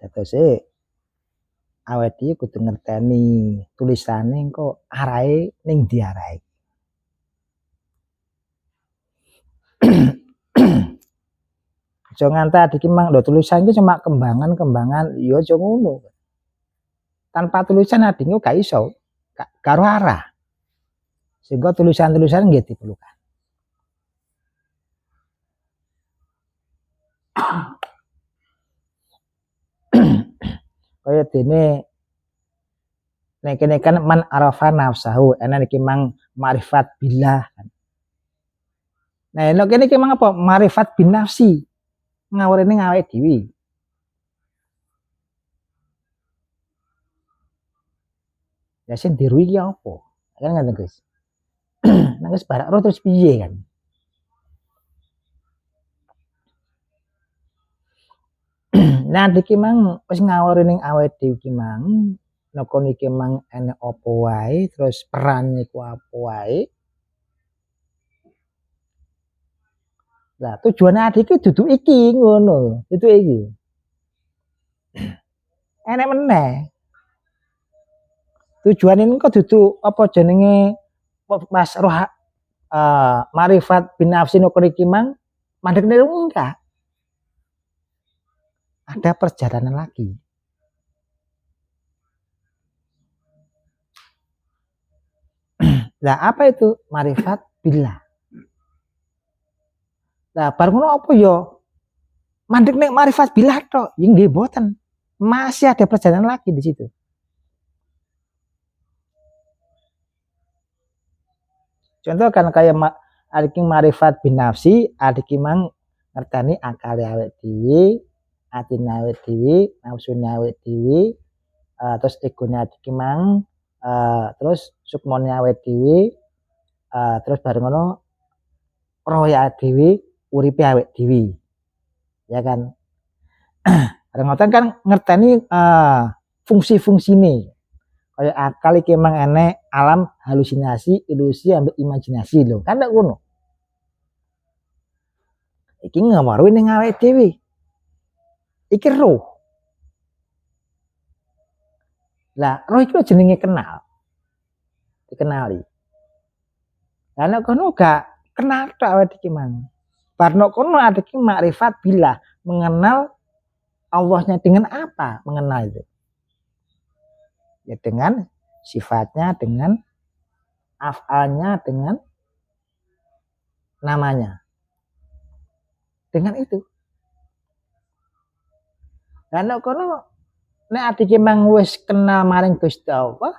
Datose awet iki kudu ngerteni tulisane engko arahe ning ndi arahe. Aja nganti adik mang lho tulisan itu cuma kembangan-kembangan ya aja ngono. Tanpa tulisan adikku gak iso, gak karo arah. Sehingga tulisan-tulisan nggih diperlukan. Kaya dene nek kene kan man arafa nafsahu, ana iki mang ma'rifat billah. Nah, nek kene iki mang apa? Ma'rifat bin nafsi. Ngawurene awake dhewe. Ya sing diru iki apa? Kan ngoten, Gus. Nek wis barak ro terus piye kan? Nah, iki mang wis ngawuri ning awake dhewe iki mang, nek kono iki mang enek apa wae, terus peran iku apa wae. Lah tujuane adik iki dudu iki ngono, dudu iki. Enek meneh. Tujuane niku dudu apa jenenge pas roh marifat bin nafsi nek iki mang mandek enggak. Ada perjalanan lagi. Nah, apa itu marifat billah? Nah, bar ngono apa ya? Mandek nek marifat billah tok, ya nggih mboten. Masih ada perjalanan lagi di situ. Contoh kan kayak adik marifat bin nafsi, adik mang ngertani akale awake dhewe, atine awake dhewe, nafsune awake dhewe, terus egone adik mang, terus sukmane awake dhewe, terus bareng ngono roh awake dhewe, uripe awake dhewe. Ya kan? Bareng ngoten kan ngerteni fungsi-fungsine. Kayak akal iki emang enek alam halusinasi, ilusi ambek imajinasi lho. Kan ndak ngono. Iki ngamaruhi ning awake dhewe. Iki roh. Lah, roh iki jenenge kenal. Dikenali. Lah nek kono gak kenal tok awake iki mang. Bar nek kono ada iki makrifat billah, mengenal Allahnya dengan apa? Mengenal itu. Ya dengan sifatnya, dengan afalnya, dengan namanya. Dengan itu. Lah nek kono nek adik mang wis kenal maring Gusti Allah,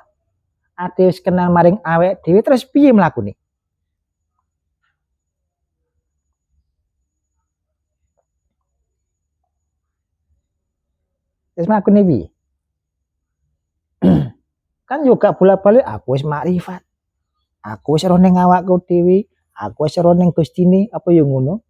adik wis kenal maring awake dhewe terus piye mlakune? Wis mlakune piye? Kan juga bolak-balik aku wis makrifat. Aku wis ero ning awakku dhewe, aku wis ero ning Gustine, apa ya ngono?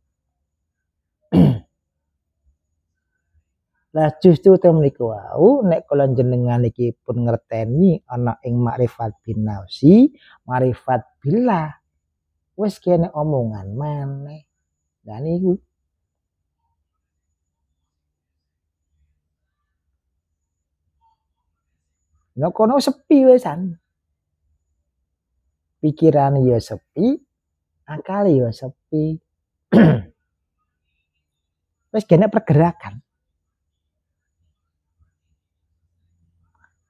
Lah justru ten mriku wau nek kula jenengan iki pun ngerteni ana ing makrifat bin nafsi, makrifat billah. Wis kene omongan maneh. Lah niku. Nek kono sepi wisan. Pikirane ya sepi, akal ya sepi. Wis kene pergerakan.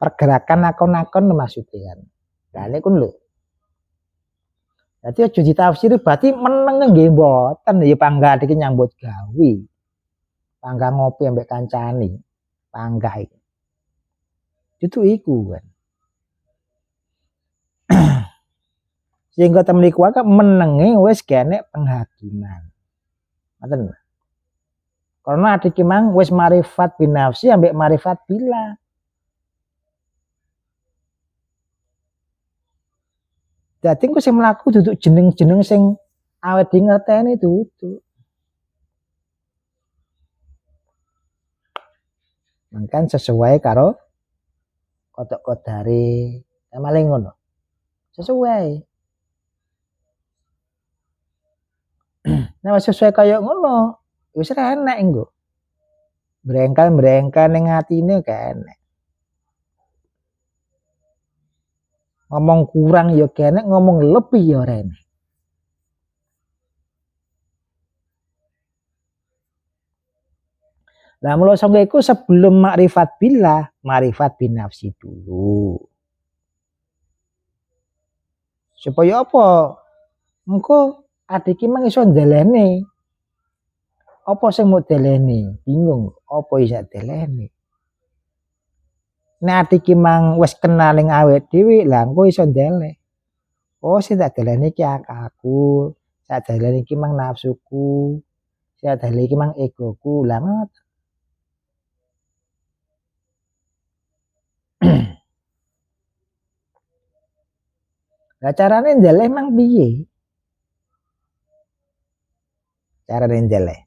Pergerakan akon-akon maksudnya kan. Lah niku lho. Dadi aja ditafsiri berarti meneng nggih mboten ya panggah iki nyambut gawe. Panggah ngopi ambek kancane. Panggah iki. Itu iku kan. Sehingga temen iku kan menenge wis kene penghakiman. Ngoten. Karena adik mang wis marifat bin nafsi ambek marifat billah. Dadi engko sing mlaku duduk jeneng-jeneng sing awet dhewe ngerteni duduk. Mangkan sesuai karo kotok kodare maling ngono. Sesuai. Nah sesuai kaya ngono, wis ra enek engko. Brengkel ning atine kan. Ngomong kurang ya kene, ngomong lebih ya ora enak. Lah mula sangka iku sebelum makrifat billah, makrifat binafsi dulu. Supaya apa? Engko adik iki mang iso ndelene. Apa sing mau deleni? Bingung, apa iso deleni? Nek adik iki mang wis kenal ning awake dhewe, lah engko iso ndelek. Oh, sing tak deleni iki akalku, sak deleni iki mang nafsuku, sak deleni iki mang egoku. Lah ngoten. Lah carane ndelek mang piye? Carane ndelek.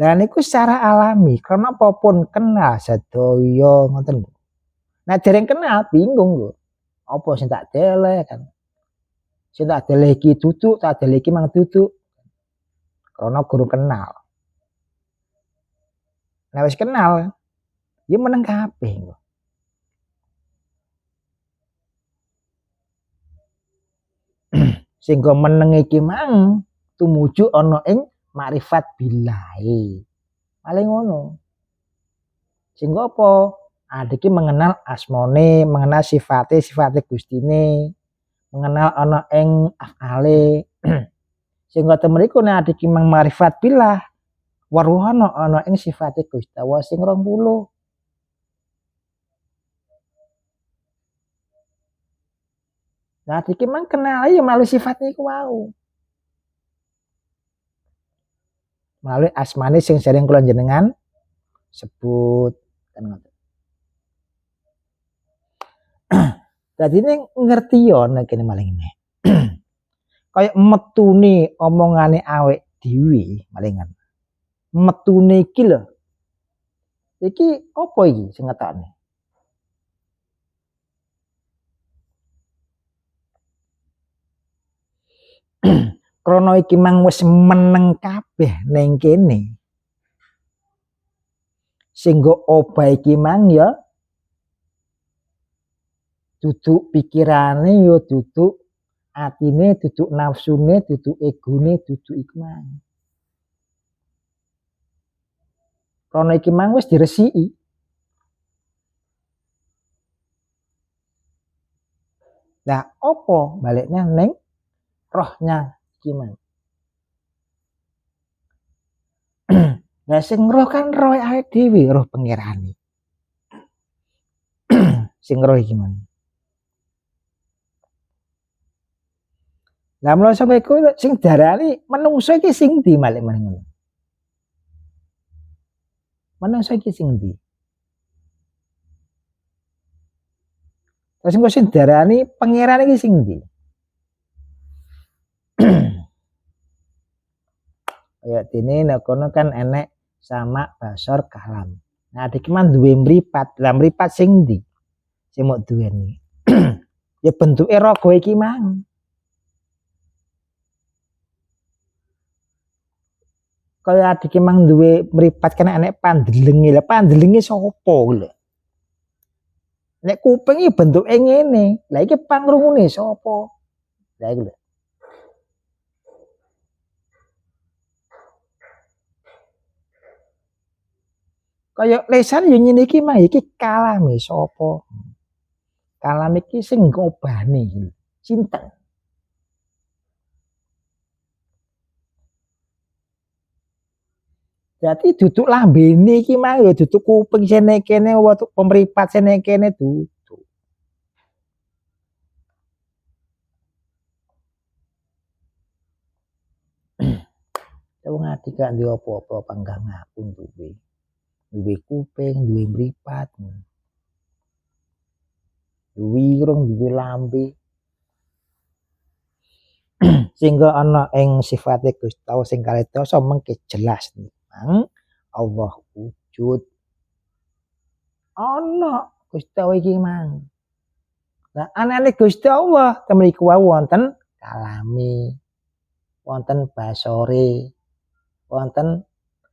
Lah niku secara alami, karena apapun kenal sedaya ngoten lho. Nah dereng kenal bingung lho. Apa sing tak delek kan? Sing tak delek iki duduk, tak delek iki mang duduk. Karena guru kenal. Nah wis kenal, ya meneng kabeh lho. Sehingga meneng iki mang tumuju ana ing makrifat billahi. Paling ngono. Sehingga apa? Adik mengenal asmone, mengenal sifate Gustine, mengenal ana ing afale. Sehingga temen iku nek adik mang makrifat billah, weruhana ana ing sifate Gusti Allah sing 20. Nah adik mang kenal ya melalui sifatnya iku wau. Melalui asmane sing sering kula jenengan sebut kan ngoten. Dadi ini ngerti yo nek kene maling ini. Kayak metune omongane awake dhewe malingan. Metune iki lho. Iki apa iki sing ngetokne? Krana iki mang wis meneng kabeh ning kene. Sehingga obah iki mang ya duduk pikirane ya duduk atine, duduk nafsune, duduk egone, duduk iku mang. Krana iki mang wis diresiki. Lah apa baliknya ning rohnya iki mang. Lah sing roh kan roh awake dhewe, roh pangerane. Sing roh iki mang. Lah mula sampe iku sing darani menungso iki sing ndi malih ngono. Menungso iki sing ndi? Terus engko sing darani pangeran iki sing ndi? Ya dene nek kono kan enek sama basor kalam. Nah iki man duwe mripat. Lah mripat sing ndi? Sing mok duweni. Ya bentuke raga iki mang. Kaya adik mang duwe mripat kan enek pandelenge. Lah pandelenge sapa lho? Nek kuping iki bentuke ngene. Lah iki pangrungune sapa? Lah iku lho. Kaya lesan yo ngene iki mah iki kalame sapa? Kalam iki sing ngobahne iki. Cinta. Jadi duduk lambene iki mah ya duduk kuping sene kene waktu pemripat sene kene duduk. Wong ati gak duwe apa-apa panggah ngaku duwe. Duwe kuping, duwe mripat. Duwe irung, duwe lambe. Sehingga ana ing sifate Gusti Allah sing kaledoso mengke jelas nang Allah wujud. Ana Gusti Allah iki mang. Lah anane Gusti Allah temriku wau wonten kalami. wonten basore, wonten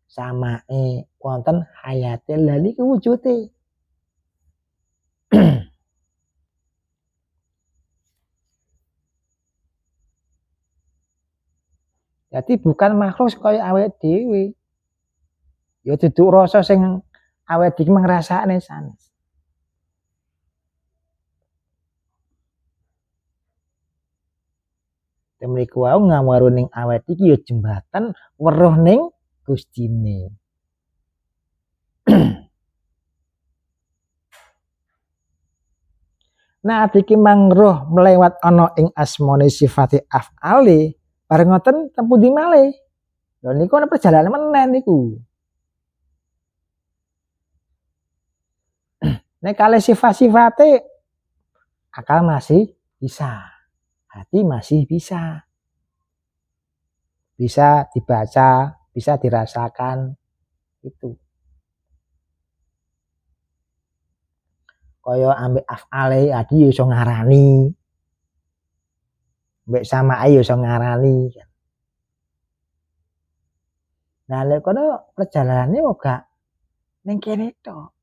samae, wonten hayate. Lah niki wujude. Jadi bukan makhluk kaya awake dhewe. Ya duduk rasa sing awake dhewe ngrasakne sanes. Temriku wau ngawuru ning awake iki ya jembatan weruh ning Gustine. Nah iki mangroh melewat ana ing asmane sifate af'ale, bareng ngoten tempu ndi malih. Lha niku ana perjalanan meneh niku. Nek kalih sifat-sifate akal masih bisa, hati masih bisa. Bisa dibaca, bisa dirasakan itu. Kaya ambek af'ale adi ya iso ngarani. Mbek samae ya iso ngarani. Nah lek kono perjalanane kok gak ning kene tok.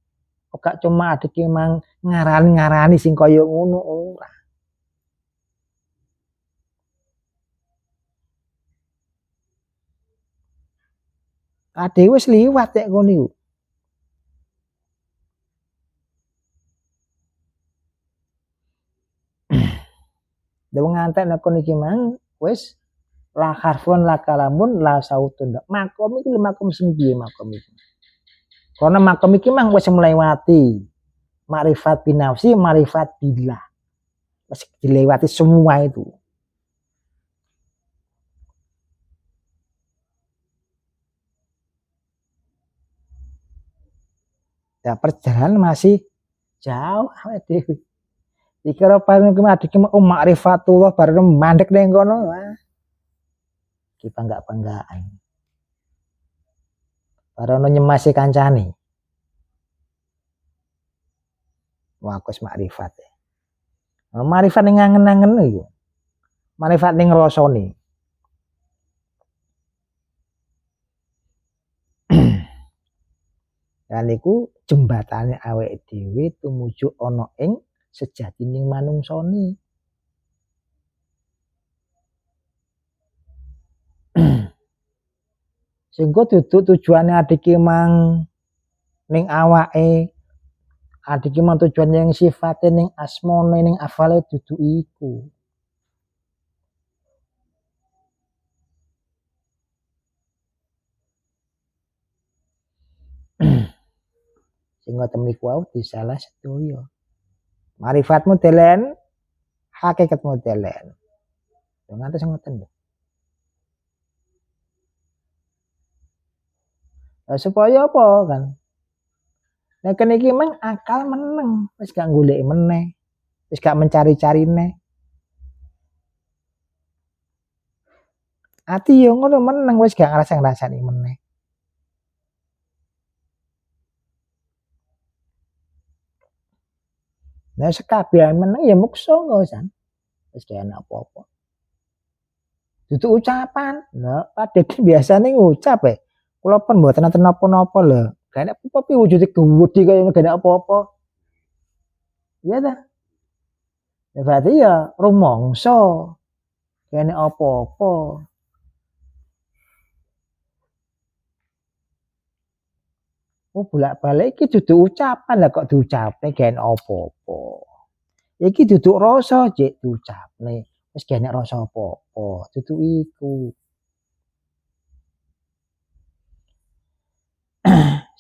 Kok gak cuma adike mang ngarani-ngarani sing kaya ngono ora. Ade wis liwat nek ngono iku. Dewe ngantek nek kono iki mang wis la harfun la kalamun la sautun. Makom iki lho makom sing piye makom iki. Karena makom iki mang wis melewati makrifat binafsi, makrifat billah. Wis dilewati semua itu. Ya perjalanan masih jauh awake dhewe. Dikira paling adike makrifatullah bareng mandek ning kono. Kita bangga-banggaan. Barono nyemasi kancane. Wah, wis makrifat. Makrifat ning ngangen-angen iku. Makrifat ning rasane. Dan iku jembatane awake dhewe tumuju ana ing sejatining manungsane. Sehingga duduk tujuane adike mang ning awake, adike mang tujuane ning sifate ning asmane ning afale dudu iku. Sehingga temriku wau disalah sedaya. Marifatmu delen, hakikatmu delen. Lho ngantos ngoten lho. Lah supaya apa kan? Nek kene iki meng akal meneng, wis gak goleki meneh. Wis gak mencari-cari neh. Ati yo ngono meneng wis gak ngrasa-ngrasani meneh. Nah sekabeh meneng ya muksa ngosan. Wis gak ana apa-apa. Dudu ucapan. Lah padhe biasane ngucap kula pun mboten nenten napa-napa lho. Gak enak apa-apa wujude gedhe kaya ngono gak enak apa-apa. Iya ta? Ya berarti ya rumangsa. Gak enak apa-apa. Oh bolak-balik iki dudu ucapan lah kok diucapne gak enak apa-apa. Iki duduk rasa jek diucapne. Wis gak enak rasa apa-apa. Dudu iku.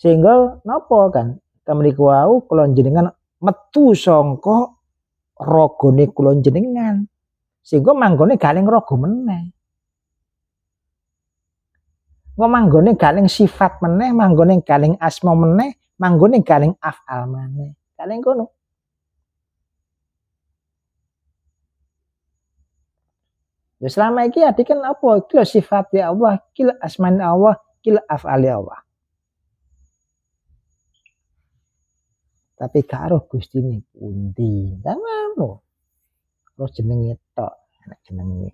Sehingga napa kan? Temriku wau kula jenengan metu saka ragane kula jenengan. Sehingga manggone gak ning raga meneh. Engko manggone gak ning sifat meneh, manggone gak ning asma meneh, manggone gak ning af'al meneh. Gak ning kono. Ya selama iki adik kan apa? Iki lho sifate Allah, iki lho asmane Allah, iki lho af'ale Allah. Tapi karo Gustine pundi? Kan ngono. Terus jenenge tok, enak jenenge.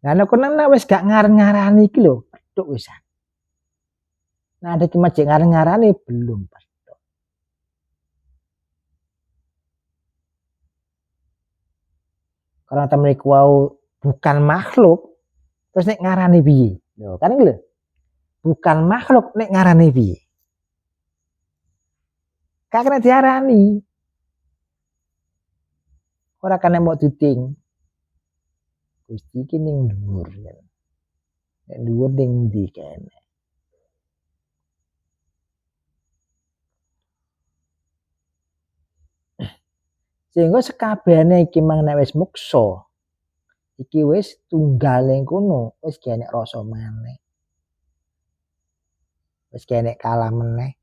Lah nek kono wis gak ngaran-ngarani iki lho, petuk wisan. Nah, ada ki majek ngaran-ngarani belum petuk. Karena temen iku wau bukan makhluk, terus nek ngarani piye? Lho, kan iki lho. Bukan makhluk nek ngarani piye? Gak kena diarani. Ora kena mbok duting. Gusti iki ning dhuwur. Nek dhuwur ning ndi kene? Sehingga sekabehane iki mang nek wis muksa, iki wis tunggal ning kono, wis gak enek rasa maneh. Wis gak enek kalam meneh.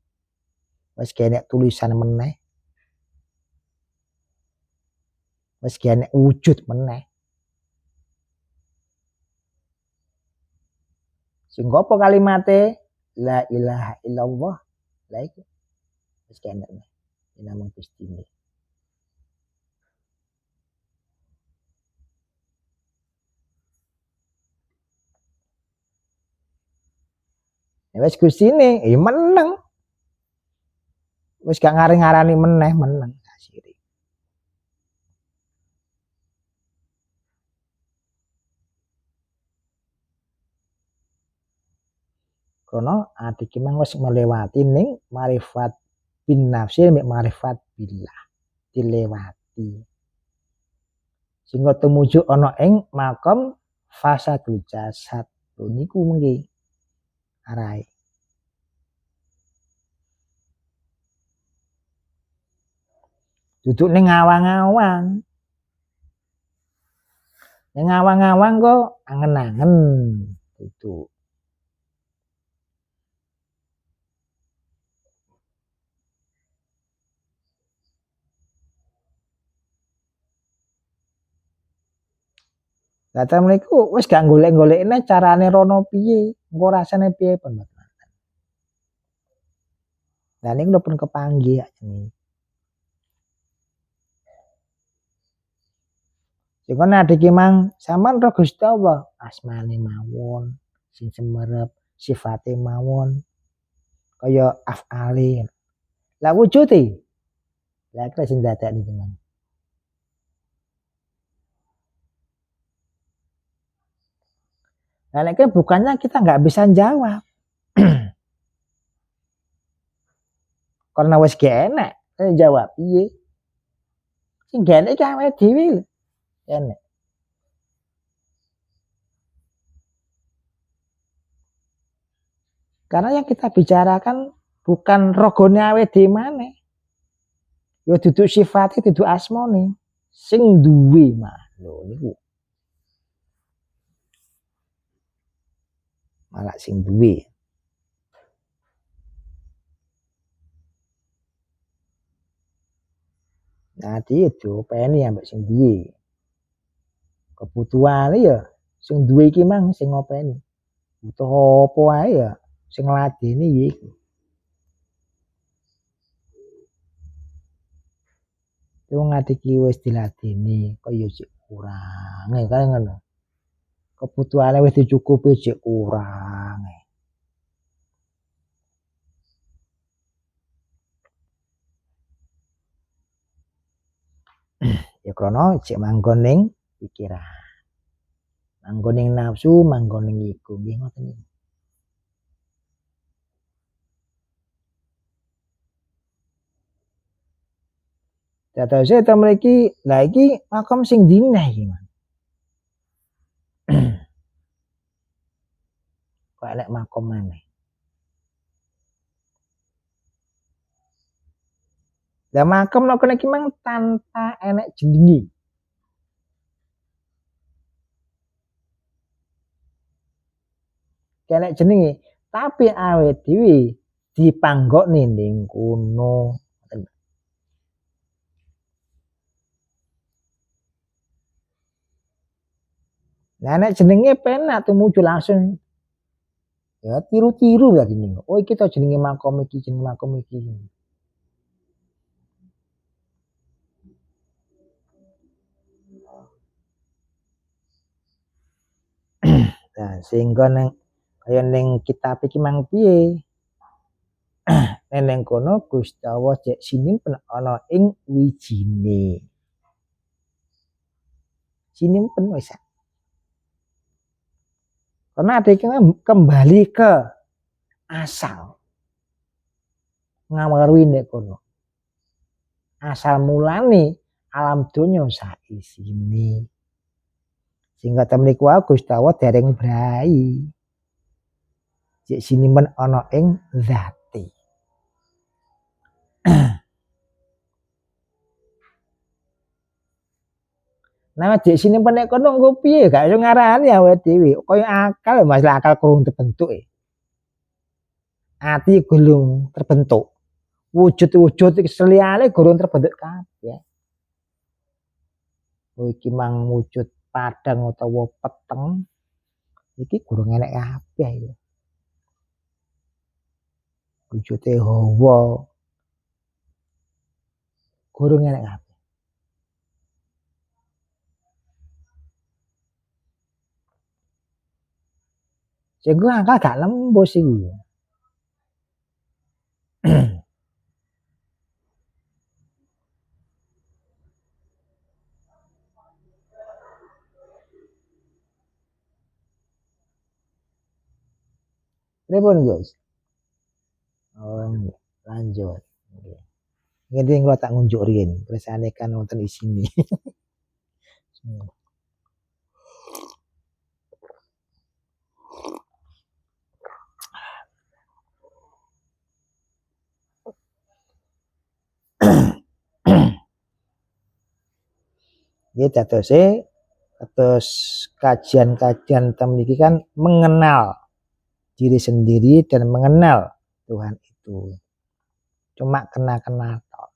Wis gak enek tulisan meneh. Wis gak enek wujud meneh. Sing apa kalimate? La ilaha illallah. Lah iku wis gak enek meneh. Namung Gustine. Ya wis Gustine, ya meneng. Wis gak ngari-ngarani meneh, meneng asire. Kono ati ki mang wis melewati ning marifat bin nafsi mek marifat billah dilewati. Sehingga tumuju ana ing makom fasadul jasad. Lho niku mengki arahe. Duduk ning awang-awang. Ning awang-awang kok angen-angen duduk. Lah ta mriku wis gak golek-golekne carane rono piye, engko rasane piye pun mboten. Lah niku pun kepanggih ajeng. Sing nek iki mang sampean ro Gusti Allah, asmane mawon, sing semerep, sifate mawon, kaya af'ale. Lah wujude, lah iku sing dadekne iki mang. Lah nek bukannya kita nggak bisa jawab. Karena wis gak enek, jawab piye? Sing gak enek iki awake dhewe lho. Enek. Karena yang kita bicarakan bukan rogone awake dhewe maneh. Ya duduk sifate, duduk asmane. Sing duwe mah. Lho niku. Malah sing duwe. Nah, dia diopeni ambek sing duwe. Kebutuhane ya sing duwe iki mang sing ngopeni. Butuh apa wae ya sing ngladeni ya iku. Wong ati iki wis diladeni kok ya sik kurang kaya ngono. Kebutuhane wis dicukupi sik kurang. Ya krana sik manggon ning pikiran. Manggon ning nafsu, manggon ning iku nggih ngoten niku. Dadose ta mriki, lah iki makom sing dineh iki, Mas. Kok enek makom maneh. Lah makom nek kene iki mang tanpa enek jenenge. Enek jenenge, tapi awake dhewe dipanggokne ning kono. Lah nek jenenge penak tumuju langsung ya tiru-tiru ya gini. Oh iki to jenenge makom iki, jenenge makom iki. Nah, sehingga kaya ning kitab iki mang piye? Ning kono Gusti Allah cek sinimpen ana ing wijine. Sinimpen wis. Karena ada kembali ke asal. Ngawaruhi nek kono. Asal mulane alam donya saisine. Sehingga temen iku Gusti Allah dereng brai. Cek sinimpen ana ing zate. Nah, cek sinimpen nek kono engko piye? Gak iso ngarani awake dhewe. Kaya akal, masalah akal kurang terbentuk. Ati gulung terbentuk. Wujud-wujud seliyane gurung terbentuk kabeh. Iki mang wujud padang utawa peteng iki gurung enek kabeh iki. Wujude hawa gurung enek kabeh. Sing akal gak lembus iki. Pripun, Gus? Oh, lanjut. Nggih. Ngene kula tak ngunjuk riyin, kersane kan wonten isine. Nggih terus kajian-kajian temen iki kan mengenal diri sendiri dan mengenal Tuhan itu. Cuma kenal-kenal tok.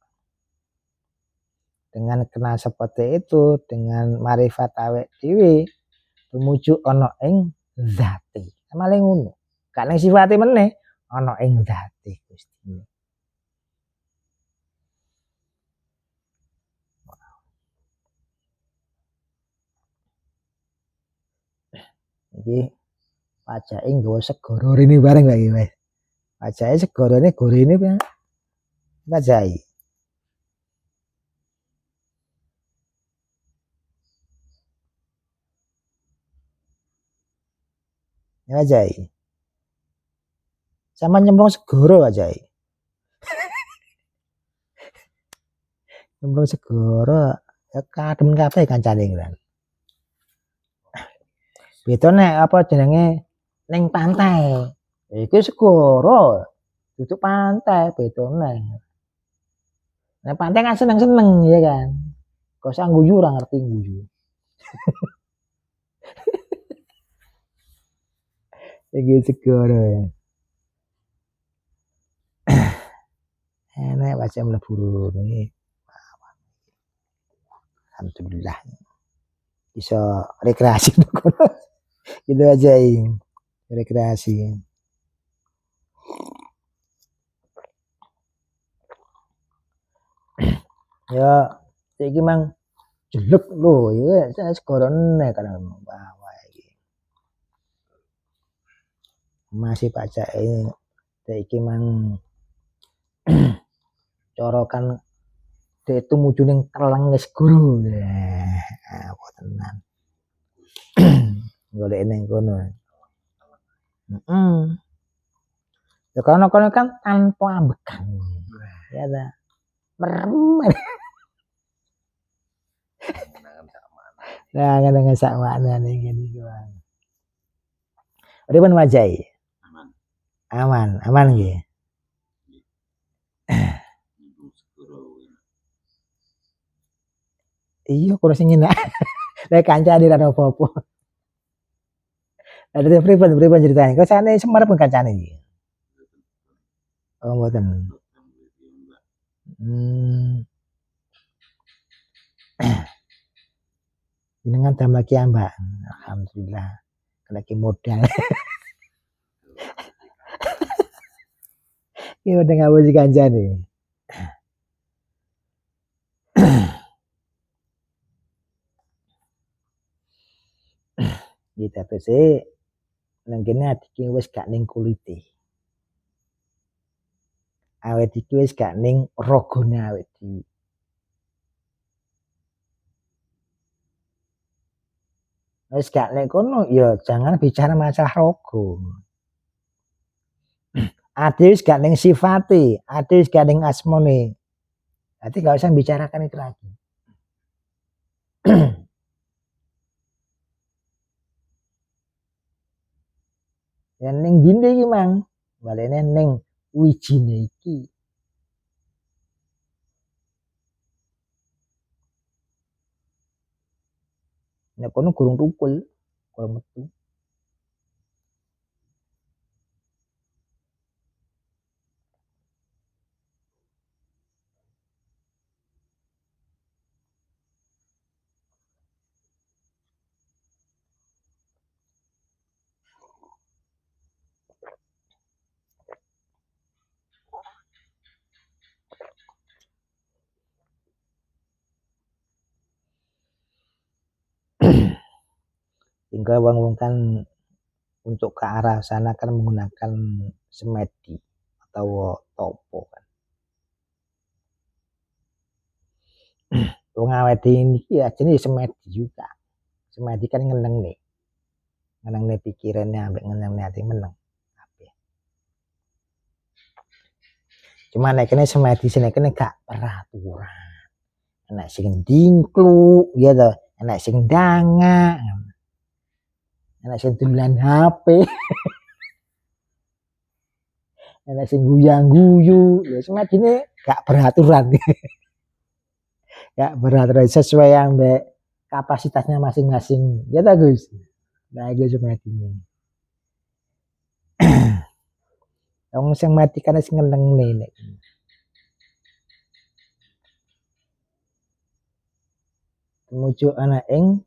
Dengan kenal seperti itu, dengan marifat awake dhewe tumuju ana ing zate. Malah ngono. Gak ning sifate meneh, ana ing zate Gusti. Iki pajake nggawa segara rene bareng lagi Mas. Pajake segarane gorene pajai. Pajai. Sama nyemplung segara pajai. Nyemplung segara ya kadem kabeh kancane kan. Bedane apa jenenge ning pantai. Iku segara. Duduk pantai bedane. Nah, pantai kan seneng-seneng ya kan. Kok usah guyu ora ngerti guyu. Iki segara. Enak baca mlebu iki. Alhamdulillah. Bisa rekreasi kono. Gitu aja ini. Rekreasi. Ya, iki mang jelek lho, ya segarane kadang bawah iki. Masih pajake iki mang cara kan dek tumuju ning teleng wis guru. Apa tenan. Golek ning kono. Heeh. Ya kono-kono kan tanpa ambekan. Ya ta. Merem. Nah, dengan sak maknane ngene iki, Bang. Pripun wajahe? Aman, aman nggih. Iya, kurang sing enak. Lek kancane ra apa-apa. Lah pripun ceritane? Kesane Semar pun kancane iki. Oh, mboten. Jenengan damel ki Mbak. Alhamdulillah. Lagi modal. Iki udah ngapusi kancane. Iki tegese nang kene atike wis gak ning kulite. Awet iki wis gak ning ragane awet dhewe. Wis gak nek kono ya jangan bicara masalah raga. Ati wis gak ning sifate, ati wis gak ning asmane. Berarti gak usah bicarakan itu lagi. Ya ning dindi iki mang, balene ning wijine iki. Nek kono gurung tukul, kurang metu. Hingga wong kan untuk ke arah sana kan menggunakan semedi atau topo kan. Wong awet ini ya jenis semedi juga. Semedi kan ngeneng nih pikirannya ambek ngeneng nih hati meneng. Cuma nek kene semedi sini kene gak peraturan. Enak sing dingkluk ya toh, enak sing danga. Enak sing dolan HP. Enak sing guyang-guyu. Ya semedine gak beraturan. Gak beraturan sesuai ambek kapasitasnya masing-masing. Ya toh Gus. Nah, itu semedine. Wong sing mati kan sing ngenengne nek. Menuju ana ing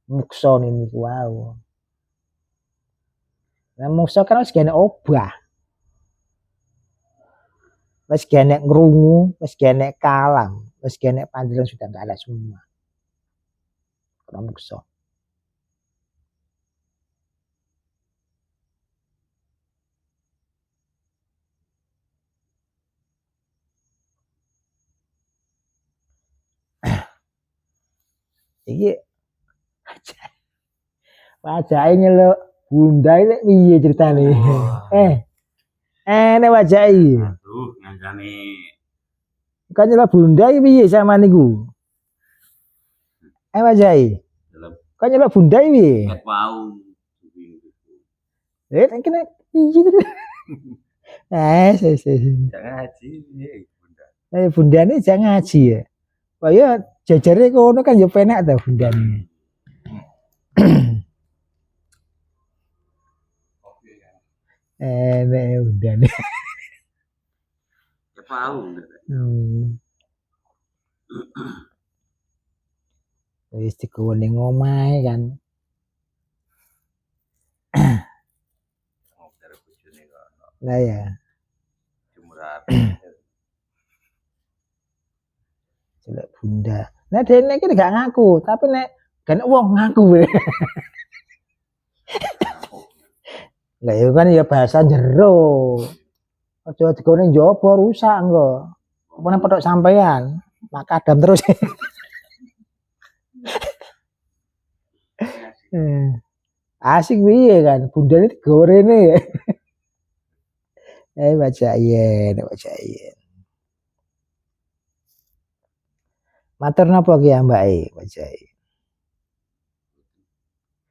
muksa niku wau. Lah muksa kan wis gene obah. Wis gene ngrungu, wis gene kalam, wis gene pandelan sudah enggak ada semua. Kalau muksa. Iki wajahe nyeluk bunda iki piye ceritane? Nek wajahe. Aduh, ngancane. Kan nyeluk bunda iki piye sama niku? Wajahe. Kan nyeluk bunda iki piye? Ket wau. Kene piye to? Jangan ngaji piye bunda. Bundane jangan ngaji ya. Kaya jajare kono kan ya penak ta bundane. Nek bundane. Ya pau. Wis digowo ning omahe kan. Lah ya. Celuk bunda. Nek dene iki gak ngaku, tapi nek kan wong ngaku. Lah ya kan ya bahasa jero. Aja digone njaba rusak engko. Apa petok sampean, makadam terus. Asik piye kan, bundane digorene. Baca yen. Matur napa ki ambake, bacae.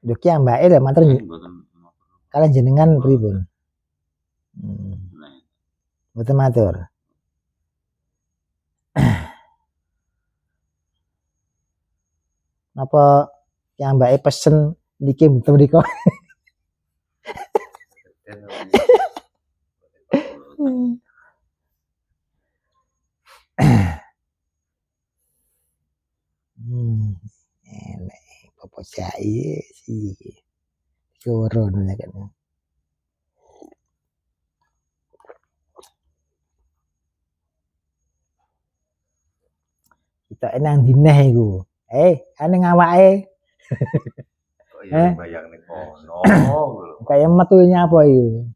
Lho ki ambake lho matur kalian jenengan pripun? Mboten matur. Napa ki ambake pesen niki mboten mriko? Enek apa jae sih. Turun ya kan. Kita nang dineh iku. Ane ngawake. ya bayang nih kono. Kayak metunya apa itu?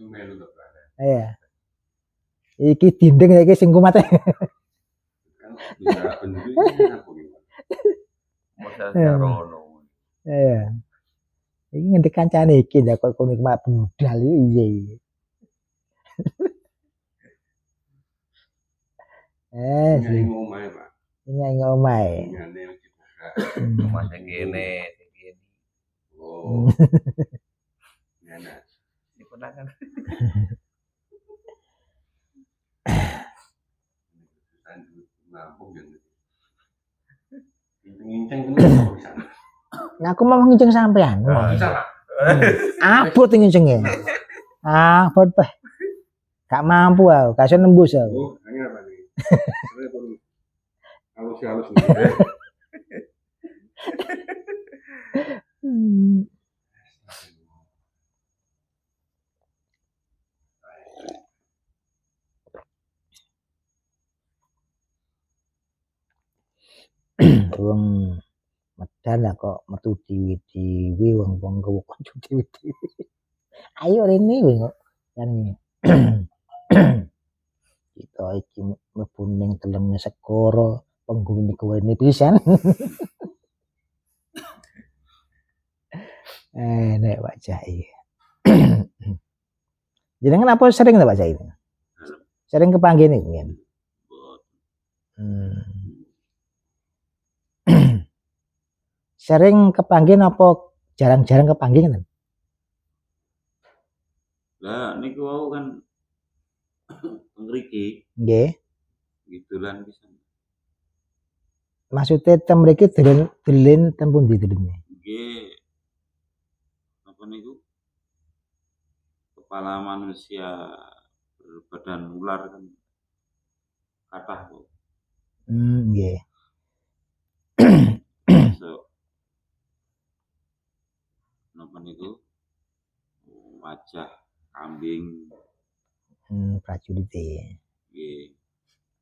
Melu to kan. Iya. Iki dinding iki sing kumat. Kan bisa bentuknya apa gitu. Masa sarono. Iya. Iki ngendi kancane iki ndak kok kono mak budal iya. Ini omahe, Pak. Ini omahe. Ngene iki buka. Rumah sing kene, sing kene. Oh. Ngene. Ini ponakan. Ngampung yang nginceng kene bisa. Nah, aku mau nginceng sampean. Bisa, Pak. Abot ngincenge. Abot Pak. Gak mampu aku, gak iso nembus aku. Oh, ini apa nih? Saya perlu halus-halus nih. Wong medan lah kok metu dewi-dewi wong kanca dewi-dewi. Ayo rene kowe kok. Kan kita iki mlebu ning teleme segara penghuni kene pisan. Nek Pak Jai. Jenengan apa sering Pak Jai? Sering kepanggih nih mungkin. Sering kepanggih apa jarang-jarang kepanggih kan? Lah niku wau kan ngriki Nggih. gitulan pisan. Maksudnya tem mriki delin tem pundi deline? Nggih. Apa niku? Kepala manusia berbadan ular kan kathah kok. Nggih. So, napa niku? Wajah kambing, Prajurit. nggih,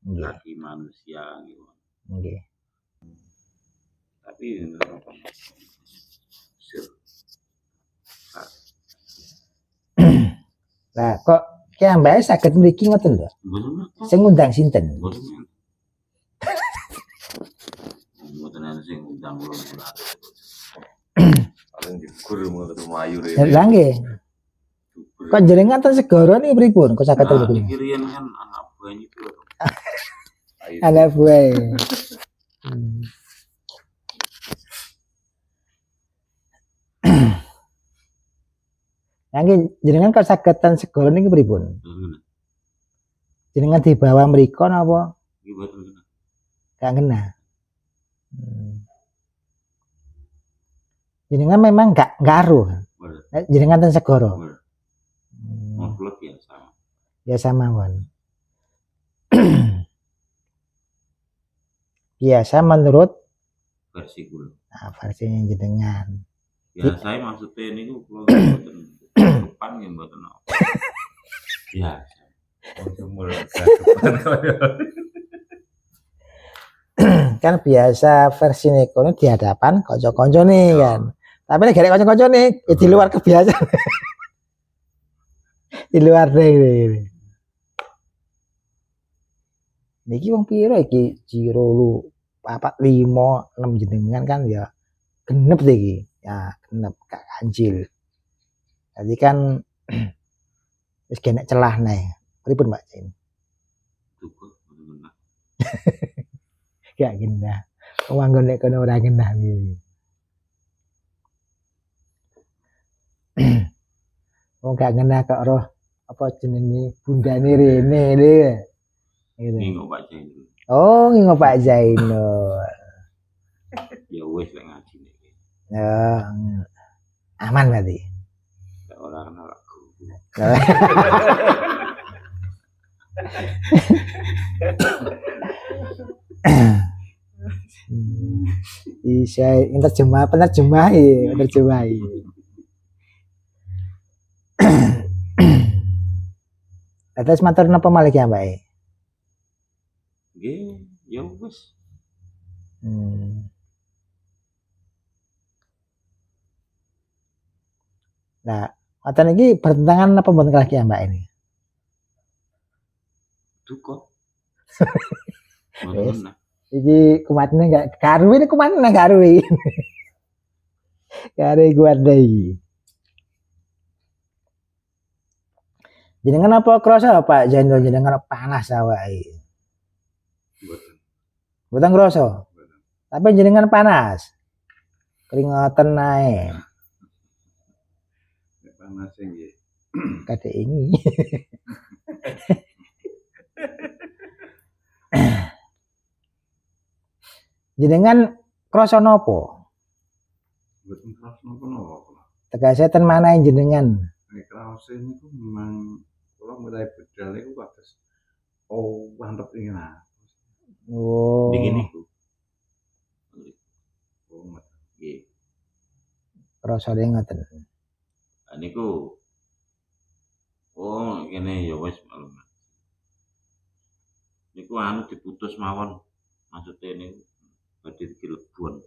Nggih. kaki manusia gitu. Nggih. Tapi napa? Lah kok ki ambake saged mriki ngoten lho. Sing ngundang sinten? Mboten ana sing undang kula. Paling digur ngono Mayu rene. Lah nggih. Kok jenengan ten segara niki pripun? Kok saged mriki? Iki riyen kan anak buah itu. Anak buah. Nanging jenengan kok saged ten segara niki pripun? Jenengan dibawa mriko napa? Iki mboten kena. Gak kena. Jenengan memang gak ngaruh. Jenengan ten segara. Ngoblok ya sama. Ya sama wan. Biasa menurut Versi kula. versinya jenengan. Ya saya maksudnya niku kula mboten depan nggih mboten apa. Ya. Kan biasa versi kono di hadapan kanca-kanca nih kan. Tapi nek garek kanca-kanca nih di luar kebiasaan. Di luar deh. Niki wong piro iki? Jiro lu 4 5 6 jenengan kan ya genep iki. Ya genep gak ganjil. Jadi kan wis genek celah nih. Pripun Mbak Cin? Cukup bener. Gak genah. Wong nek kono ora genah iki. Wong gak genah kok roh apa jenenge bundane rene lho. Gitu. Ngingo Pak Jainul. Oh, ngingo Pak Jainul. Ya wis lek ngaji niki. Ya, aman berarti. Lek ora kenal aku. Bisa penerjemahi. Terus matur napa malih ya, Mbak? Nggih, ya wis. Nah, ngoten iki bertentangan apa mboten kalih Mbak ini? Duka. Wes. Bener. Iki kumatne enggak karuwe ini kumatne karuwe. Kare kuat iki. Jenengan apa krasa Pak Jendro jenengan panas awake? Mboten. Mboten krasa. Mboten. Tapi jenengan panas. Keringetan ae. Nek panas nggih. Kade ini. Jenengan krasa napa? Mboten krasa napa-napa. Tegese ten manahe jenengan. Nek krasa niku memang kula mulai bedal niku kados mantep iki nah. Oh. Dingin niku. Oh, nggih. Krasane ngoten. Lah niku kene ya wis malem. Niku anu diputus mawon. Maksude niku badhe dilebon.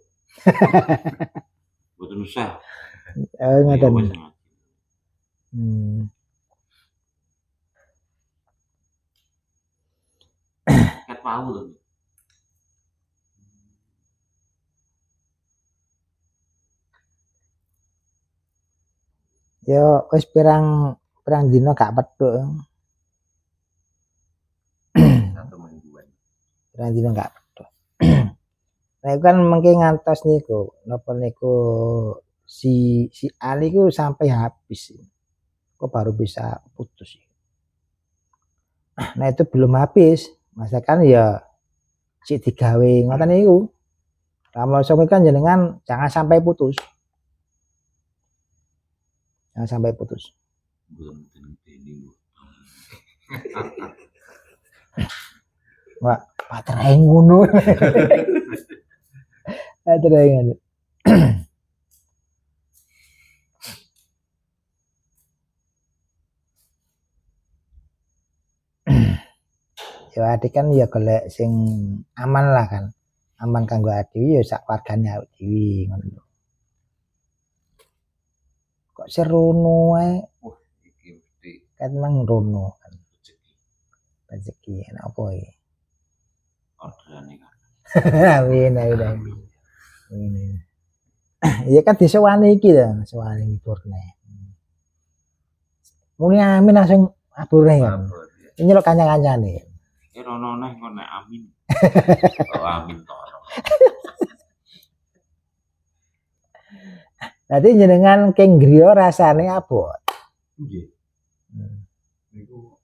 Mboten usah. Oh ngoten. Wis. Ket pau lho. Yo wis pirang dina gak petuk. Satu mingguan. Pirang dina gak petuk. Nah itu kan mengke ngantos niku, napa niku si Ali ku sampai habis. Kok baru bisa putus. Nah itu belum habis. Masakan ya si digawe ngoten niku. Lamun kan jenengan jangan sampai putus. Jangan sampai putus. Wah, baterai ngono. Baterai ngono. Ya adik kan ya golek sing aman lah kan. Aman kanggo adik ya sak wargane awake dhewe ngono. Kok serono ae? Iki mesti Kan mang rono kan. Rezeki enak apa iki? Orderane kan. Amin. Amin. Iya kan disewani iki lho, sewani liburne. Muni amin langsung aburne kan. Ini lo kancang-kancane. Rono neh kok nek amin. Oh amin to. Dadi jenengan keng griya rasane abot. Nggih. Niku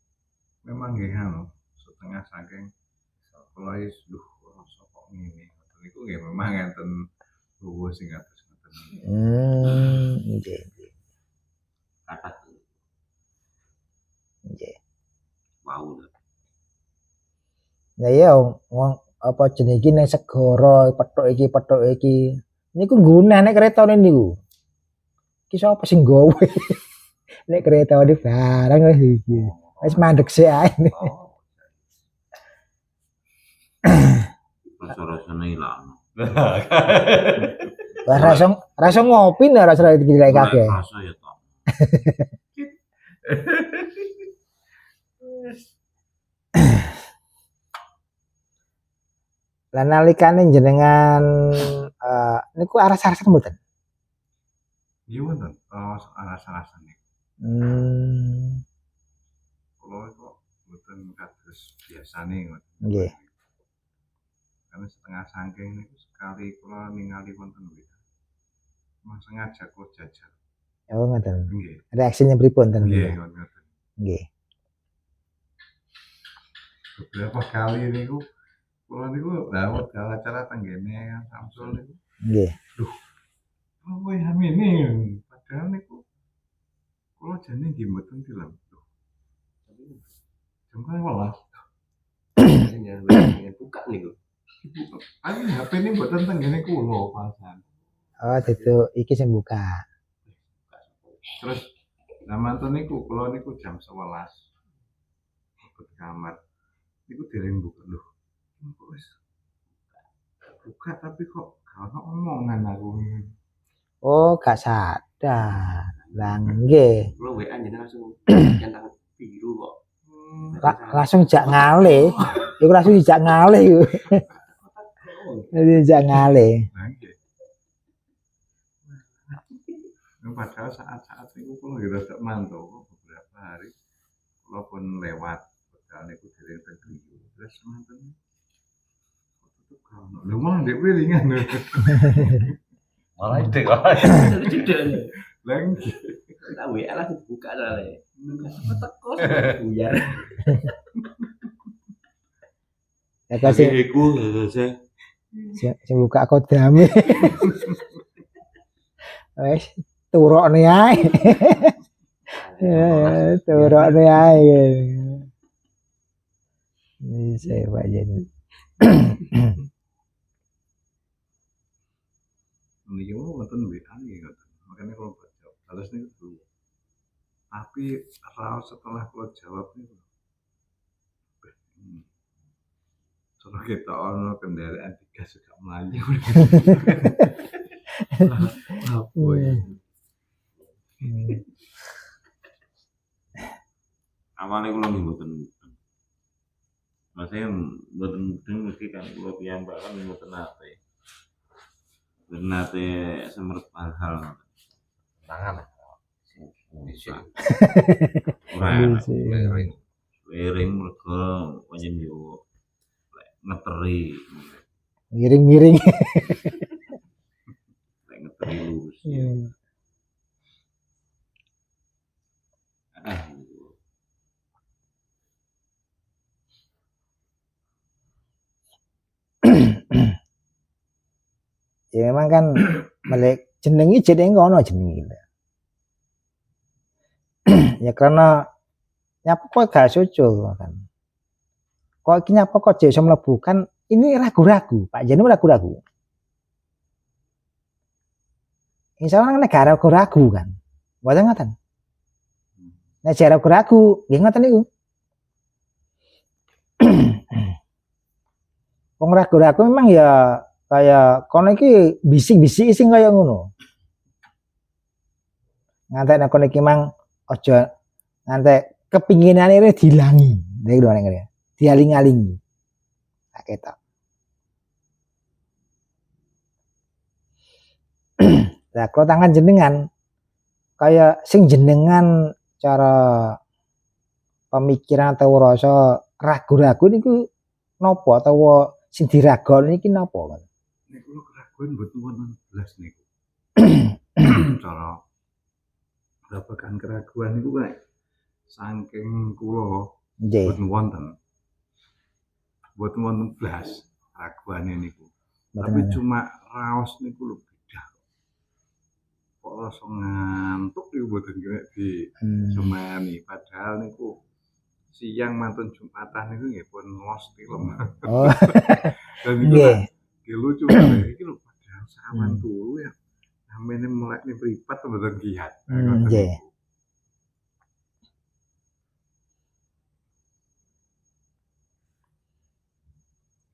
memang nggih anu setengah saking kula wis rasa kok ngene. Niku nggih memang enten luwih sing kados ngoten. Nggih. Kathah. Nggih. Wau. Lah iya wong apa jenenge iki ning segara pethuk iki. Niku ngguneh nek keretane niku. Iki sapa sing nggawe? Nek keretane barang wis iki. Wis mandek sik ae. Rasa-rasane ilang. Lah rasa ngopi nek rasa iki kabeh. Rasa ya to. Lah nalikane jenengan niku aras-arasan mboten? Iya wonten, aras-arasan niku. Kula kok mboten kados biasane ngoten. Nggih. Karena setengah saking niku sekali kula ningali wonten wita. Mas ngajak kula jajal. Oh ngoten. Nggih. Reaksinya pripun ten? Nggih, ngoten. Nggih. Beberapa kali niku kula niku dawet acara tenggene Samsul niku. Nggih. Duh. Oh ya amine. Padahal niku kula jane nggih mboten film. Jam 12. Ini buka niku. Aku HP ini mboten tenggene kula pasan. Oh, itu iki sing buka. Terus mantun niku kula niku jam 11. Ke kamar. Niku dereng buka lho. Kok wis buka tapi kok gak ono omongan aku. Oh, gak sadar. Lah nggih. Kula WA jenengan langsung centang biru kok. Langsung jak ngalih. Iku langsung jak ngalih iku. Jadi jak ngalih. Nah, nggih. Padahal saat-saat itu kula nggih rada mantau kok beberapa hari kula pun lewat padahal niku dereng teng griya. Terus manten tutup kono. Lho malah ndek wilingan. Malah ide kok. Cedek. Lah nggih. Tak WA langsung buka soalnya. Teko buyar. Ya kasih Iku saya sing buka kodame. Wes turokne ae. Turokne ae. Ini saya Pak Jen. Niki wonten WA nggih ngoten. Makanya kalau baca balas niku dulu. Tapi raos setelah kula jawab niku. Soalnya kita ono kendaraan digas juga melayu. Apa ya? Awalnya kula nggih mboten mudeng. Maksudnya mboten mudeng mesti kan kula piyambak kan mboten nate. Mboten nate semerep hal-hal tangan. ora Lering. lering mergo pancen yo lek ngeteri Miring-miring. lek ngeteri lurus. Ya memang kan melek jenengi jenenge ngono jenenge. Ya karena nyapa kok gak sujul kan. Kok iki nyapa kok iso mlebu kan ini ragu-ragu, Pak Jen ragu-ragu. Insya Allah negara ragu kan. Mboten ngoten. Nek jare ragu, nggih ngoten niku. Wong ragu-ragu memang ya kayak kono iki bisik-bisik sing kaya ngono. Ngantek nek kono iki mang aja ngantek kepinginane dilangi. Nek lho nek dialing-alingi. Tak ketok. Lah kalau tangan jenengan kayak sing jenengan cara pemikiran atau rasa ragu-ragu niku napa atau sing diragon niki napa? Niku kula keraguan mboten wonten blas niku. Cara babagan keraguan niku kae saking kula Nggih. mboten wonten. Mboten wonten blas raguane niku. Tapi cuma raos niku lho beda. Kok rasa ngantuk niku mboten kena di semani padahal niku siang mantun Jumatan niku nggih pun ngos film. Oh. Dan niku nggih lucu iki lho padahal sawan turu ya. Namene melek ni mripat mboten giat. Nggih.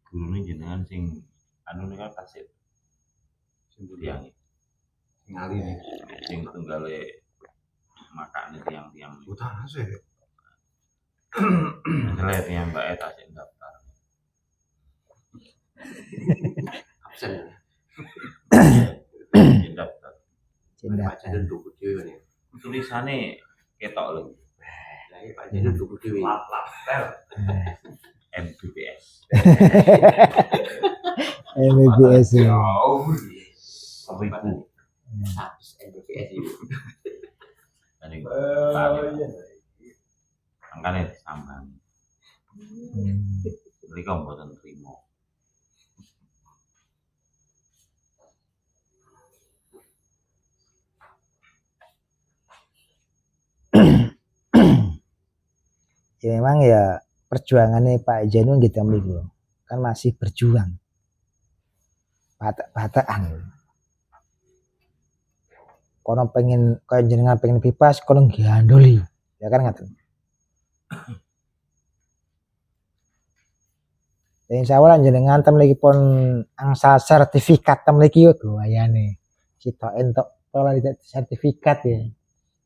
gurune jenengan sing anu nika kasih sing tiyang Ngali nih. sing tunggale makane tiang-tiang Utang sih. masalah tiang mbak eta sing daftar Absen. sing daftar Pak Jadon tuku dhewe ne. tulisane ketok lho Lah iki Pak Jadon tuku dhewe. MBBS MBBS. sampai ibu Habis NBBS itu. tadi angkane sambang mereka mboten trimo Ya memang ya perjuangannya Pak Janu gitu minggu kan masih berjuang batak-batakan kono pengen kayak jenengan pengen bebas kono gandoli ya kan ngaten. Insya Allah jenengan tem lagi pun angsa sertifikat tem lagi yo doayane. Kita entuk pola sertifikat ya.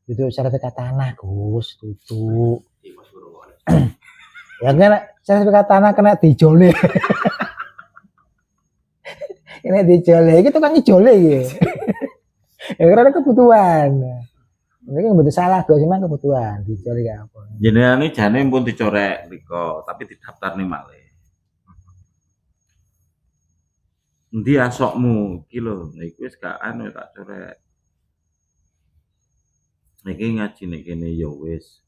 Duduk sertifikat tanah, Gus, duduk. Di Mas Purwono. Ya kan sertifikat tanah kena dijole. Kena dijole, iki tukang ijole iki. Ya karena kebutuhan. Ini kan betul salah, Gus, cuma kebutuhan. Dijole gak apa. Jenengane jane pun dicorek mriko, tapi didaftarne malih. Endi asokmu iki lho, iku wis gak anu tak corek. Iki ngajine kene ya wis.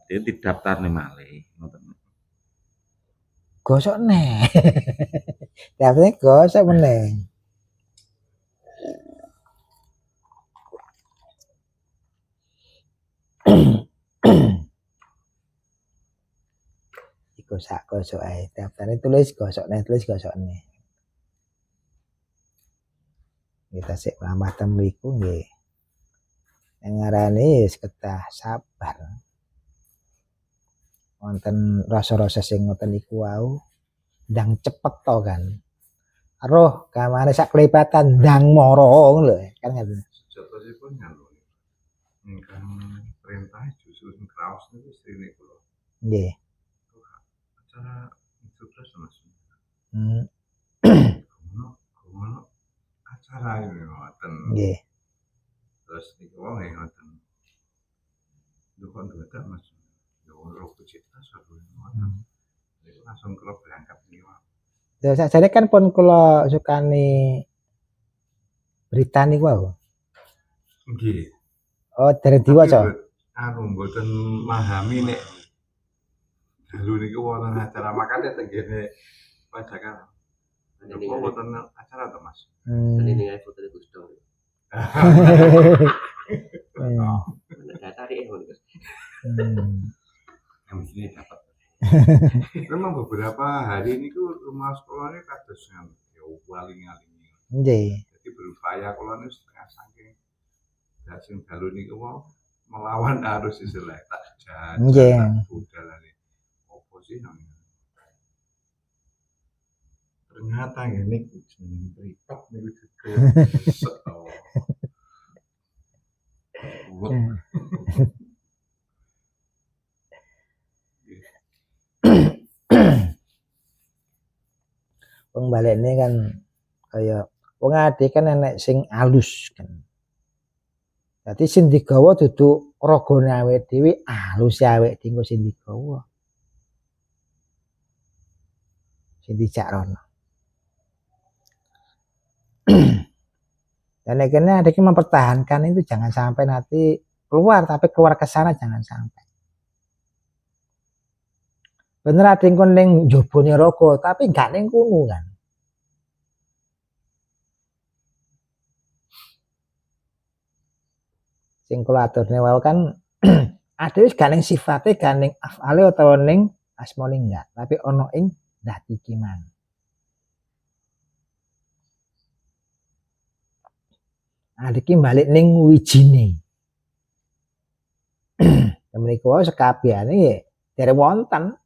Dia didaftarne malih, ngoten. Gosok neh. Daftarnya gosok meneh. Iku sak gosok ae. Daftarnya tulis gosok neh. Kita sik lambah temriku nggih. Yang ngarani wis ketah sabar. Wonten rasa-rasa sing ngoten iku wau ndang cepet to kan. Roh kamane sak kelipatan ndang moro ngono lho kan ngoten. Sejatosipun nganu ingkang perintah justru kraos niku istrine kula. Nggih. Acara itu terus Mas. Ngono acara ini ngoten. Nggih. Terus niku wae ngoten. Dukun dadak Mas. Yo ora cita satu ngoten. Niku langsung kula berangkat niku. Terus sajane kan pun kula sukani berita niku wae. Nggih. Oh, dereng diwaca. Anu mboten memahami nek dalu niku wonten acara makane tenggene pajakan. Niku wonten acara to Mas. Tadi ning foto Gus Dur. Nek tarik ngono Gus. Yang sini dapat. Memang beberapa hari ini rumah sekolahnya kados yang ya waling-aling. Nggih. Jadi berupaya kalau ini setengah saking sing dalu niku melawan arus istilah tak jajan. Nggih. Budalane. Opo sih namanya? Ternyata ngene jeneng pripat niku juga. Wong balekne kan kaya wong ade kan enek sing alus kan. Dadi sing digawa dudu ragane awake dhewe, alus awake dhewe sing digawa. Sing dijak rono. Dan akhirnya ada yang mempertahankan itu jangan sampai nanti keluar, tapi keluar ke sana jangan sampai. Bener ada yang kuning jobone rokok, tapi gak ning kono kan. Sing kula aturne wae kan ada wis gak ning sifate, gak ning afale utawa ning asmane enggak, tapi ono ing dadi kiman. Ada ki balik ning wijine. Mriku wae sekabehane dereng wonten.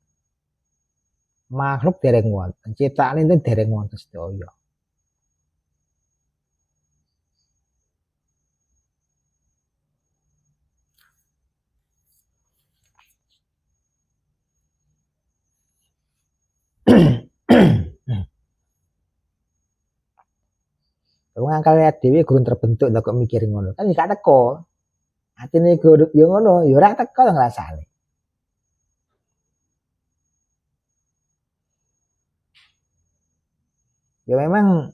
Makhluk dereng wonten, ciptaan itu dereng wonten sedaya. Wong akal dhewe gurung terbentuk lho kok mikir ngono. Kan gak teko. Atine gurung yo ngono, yo ora teko ngrasane. Ya memang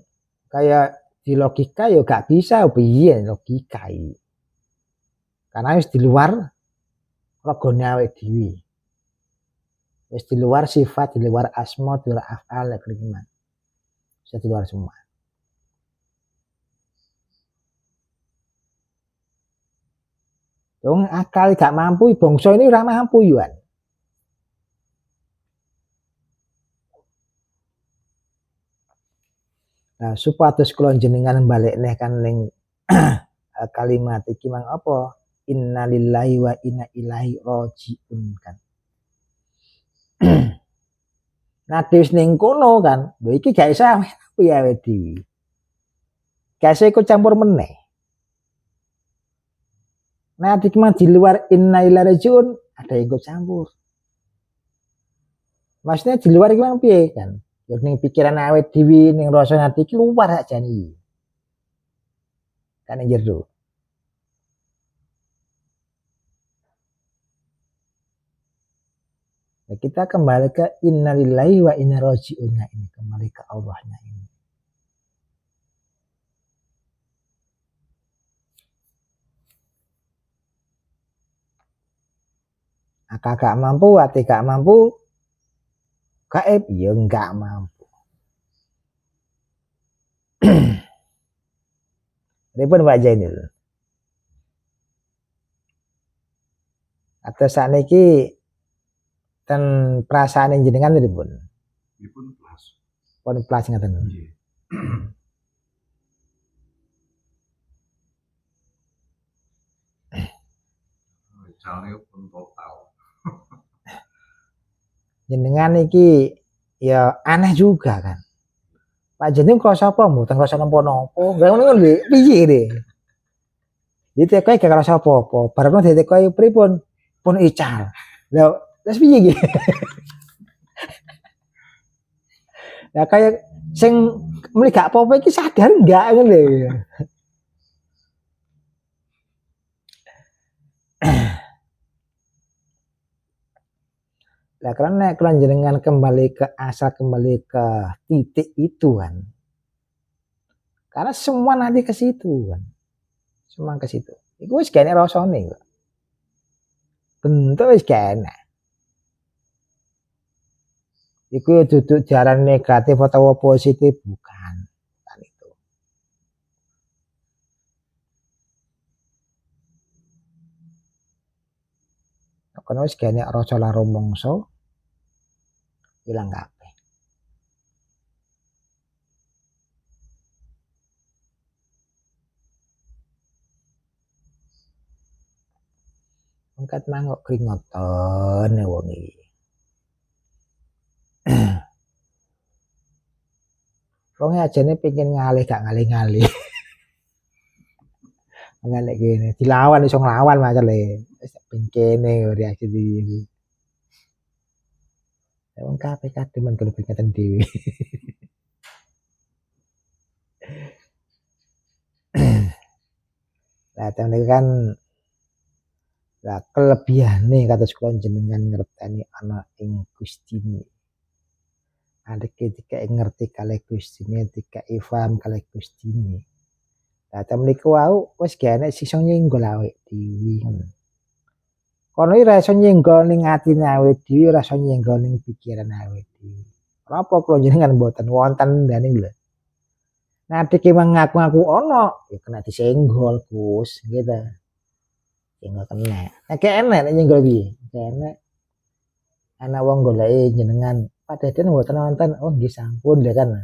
kayak di logika ya gak bisa piye logika iki. Karena wis di luar ragane awake dhewe. Wis di luar sifat, di luar asma, di luar af'al kalimat. Bisa di luar semua. Wong akal gak mampu, bangsa ini ora mampu yuan. Nah, supados kula jenengan balekne kan ning kalimat iki mang apa? Innalillahi wa inna ilaihi rajiun kan. Nah, wis ning kono kan, lho iki gak iso awake dhewe. Kasih ikut campur meneh. Nah, dikemang di luar inna ilaihi rajiun ada yang ikut campur. Maksudnya di luar iki piye kan? Ya ning pikiran awet dhewe ning rasa ati iki luar aja nih. Kan ning jero. Nah, kita kembali ke innalillahi wa inna raji'un ini, kembali ke Allahnya ini. Akak gak mampu, ati gak mampu, gaib ya enggak mampu. Pripun Pak Jainil? Atus sakniki ten perasaan jenengan pripun? Dipun plus. Pun plus ngaten. Nggih. Jalane pun total. Jenengan iki ya aneh juga kan. Pak Jainil krasa apa mboten krasa napa-napa. Lah ngono lho piye deh. Ditekoki gak krasa apa-apa. Bareng ditekoki pripun? Pun ical. Lah terus piye iki? Lah kaya sing muni gak apa-apa iki sadar enggak ngono lho. Lah karena kalau jenengan kembali ke asal, kembali ke titik itu kan. Karena semua nanti ke situ kan. Semua ke situ. Iku wis gak enak rasane kok. Bentuk wis gak enak. Iku duduk jaran negatif atau positif bukan. Bukan itu. Karena wis gak enak rasa lan rumangsa ilang kabeh. Angkat mangkok keringotan wong iki. Wong ajane pengen ngalih gak ngalih-ngalih. Ngalih kene dilawan iso nglawan macale. Wis ben kene reaksi iki. Wong kabeh kademen kudu pingatan dhewe. Lah temen kan lah kelebihane kados kula jenengan ngerteni ana ing Gustine. Ada ketika ngerti kalih Gustine, dikai paham kalih Gustine. Lah temen niku wau wis gak enek sisa nyenggol awake dhewe ngono. Kono iki ra iso nyenggol ning atine awake dhewe, ra iso nyenggol ning pikiran awake dhewe. Napa kula jenengan mboten wonten ndane lho. Nah, diki mengaku-ngaku ono, ya kena disenggol, Gus, gitu. Senggol kena. Nah, kayak enak nek nyenggol piye? Kayak enak. Ana wong goleki jenengan, Pak Deden mboten nonton. Oh, nggih sampun ya kan.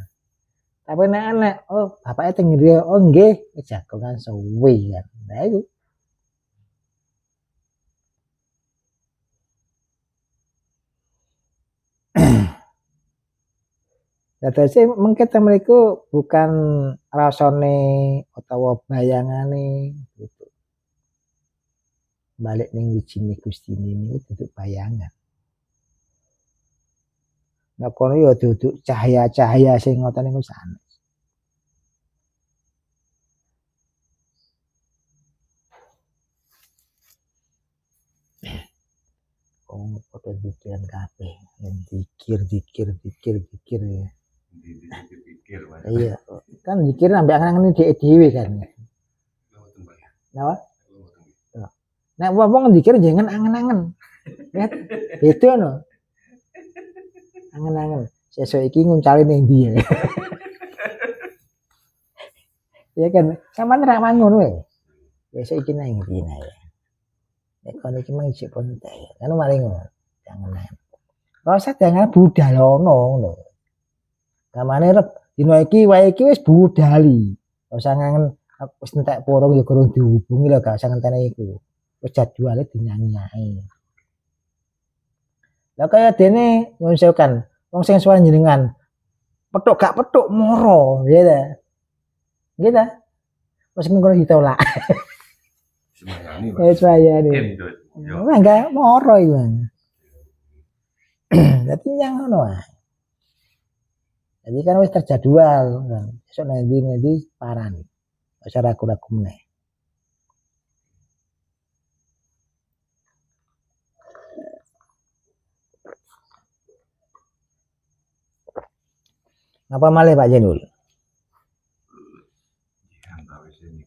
Tapi nek enak, oh, bapaknya teng ngendi? Oh, nggih, jagongan suwi kan. Nah, iku. Dadose mengke mriku bukan rasane utawa bayangane gitu. Balik ning wijine Gustine niku duduk bayangan. Nah kono ya duduk cahaya-cahaya sing ngoten niku sanes. Oh, padha pikiran kabeh. Dikir ya. Dipikir Mas. Iya, kan dikir ambek angen-angen dhewe kan. Napa? Nek wong dikir jangan angen-angen. Lihat, beda no. Angen-angen. Sesuk iki nguncali ning ndi ya. Ya kan, sampean ra mangun wae. Sesuk iki nang ndi ya. Nek kono iki mang isih ponte. Kan mari ngono. Jangan. Rasa jangan budal ono ngono. Kamane rep dino iki wae iki wis budali. Ora usah ngangen wis entek porong ya kurang dihubungi lho, gak usah ngenteni iku. Wis jadwale dinyanyi-nyanyi. Lah kaya dene nyuwun sewu kan, wong sing suwan jenengan petuk gak petuk moro, ya ta. Nggih ta? Wis ngono ditolak. Semayani, Pak. Wis wayane. Endut. Yo. Enggak moro iku. Dadi yang ngono ae. Jadi kan wis terjadwal kan. Besok nanti parani. Wis ragu-ragu meneh. Apa malih Pak Jenul? Antara wis ini.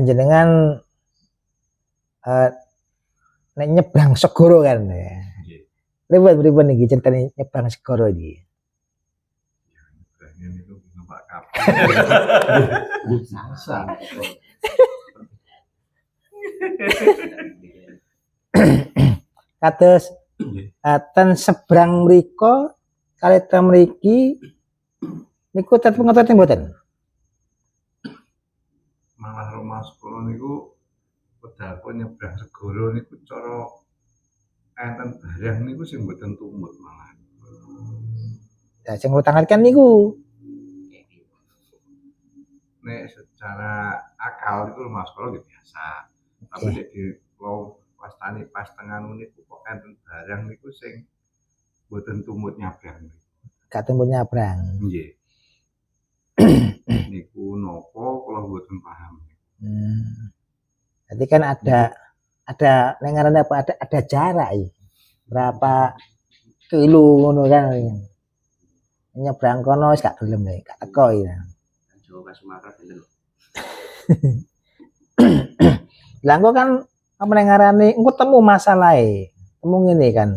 Jenengan nek nyebrang segoro kan ya. Ribet iki ceritane nyebrang segoro iki. Bagian itu numpak kapal. Salsa. Kados ten seberang mriko kali ten mriki niku tetep ngoten mboten. Malah rumah sekolah niku pedal nyebrang segoro niku cara enten barang niku sing mboten tumut malah. Lah sing ngutangkan niku Nek secara akal itu rumah sekolah gitu biasa. Tapi nek di kalau pas tengah niku kok enten barang niku sing mboten tumut nyabrang. gak tumbuh nyabrang. Nggih. Niku nopo kula mboten paham. Jadi kan ada nengaran apa ada jarak ya. Berapa kilo ngono kan. Nyebrang kono wis gak gelem ya, gak teko ya. Jawa ke Sumatera bener. Lah engko kan apa nengarane engko temu masalahe. Temu ngene kan.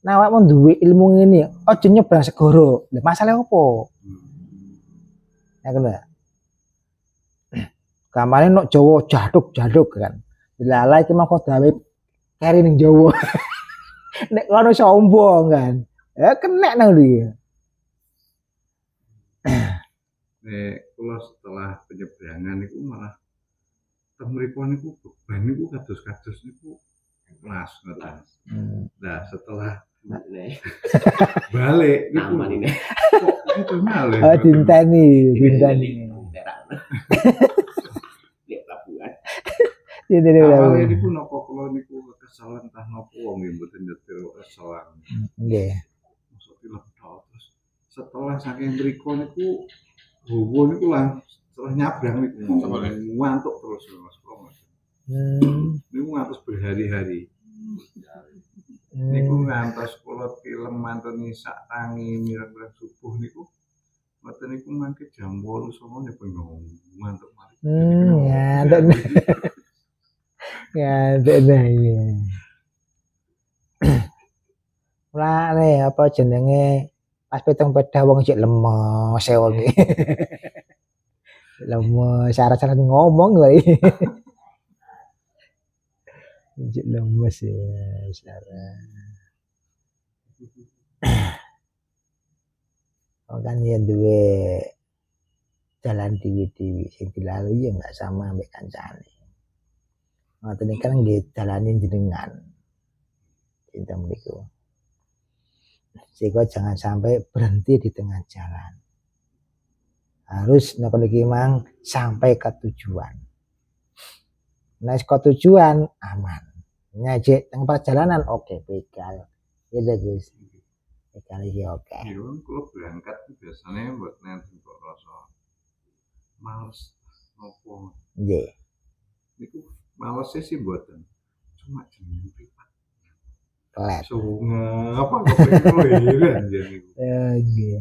Nah awakmu duwe ilmu ngene, aja nyebrang segoro. Lah masalah opo? Ya ngono. Kamane nok Jawa jaduk kan. Dilalai iki mah kok gawe keri ning Jawa. Nek kono sombong kan. Ya kena nang dia. Nek kula setelah penyeberangan niku malah temriko niku beban niku kados-kados niku kelas ngoten. Nah, setelah balik niku Aman ini. kok itu malih. Oh dinteni. Terak. Lihat pelabuhan. Dinteni. Awalnya niku napa kula niku kesalahan entah napa wong nggih mboten nyetir kesalahan. Nggih. Masuk film terus setelah saking mriko niku Bowo niku lah setelah nyabrang niku ngantuk terus Mas Promo. Niku ngantos berhari-hari. Niku ngantos kula film mantuni sak tangi mireng-mireng subuh niku. Mboten niku mangke jam 8 songo niku ngantuk mari. Ya, ya, ya. Lah nih apa jenenge pas peteng pedah wong sik lemes e wong iki. Lemes, syarat-syarat ngomong wae. Sik lemes ya, syarat. Oh kan ya duwe jalan dewi-dewi sing dilalui ya enggak sama ambek kancane. Ngoten iki kan nggih dalane jenengan. Cinta mriku. Sehingga jangan sampai berhenti di tengah jalan. Harus nek iki mang sampai ke tujuan. Nek ke tujuan aman. Nyajik teng perjalanan oke begal. Gitu Gus. Begal iki oke. Yo kula berangkat biasanya buat nanti kok rasa males nopo. Nggih. Niku malesnya sih mboten. Cuma jeneng privat. Pelet. Sungai apa kok heran jan niku. Nggih.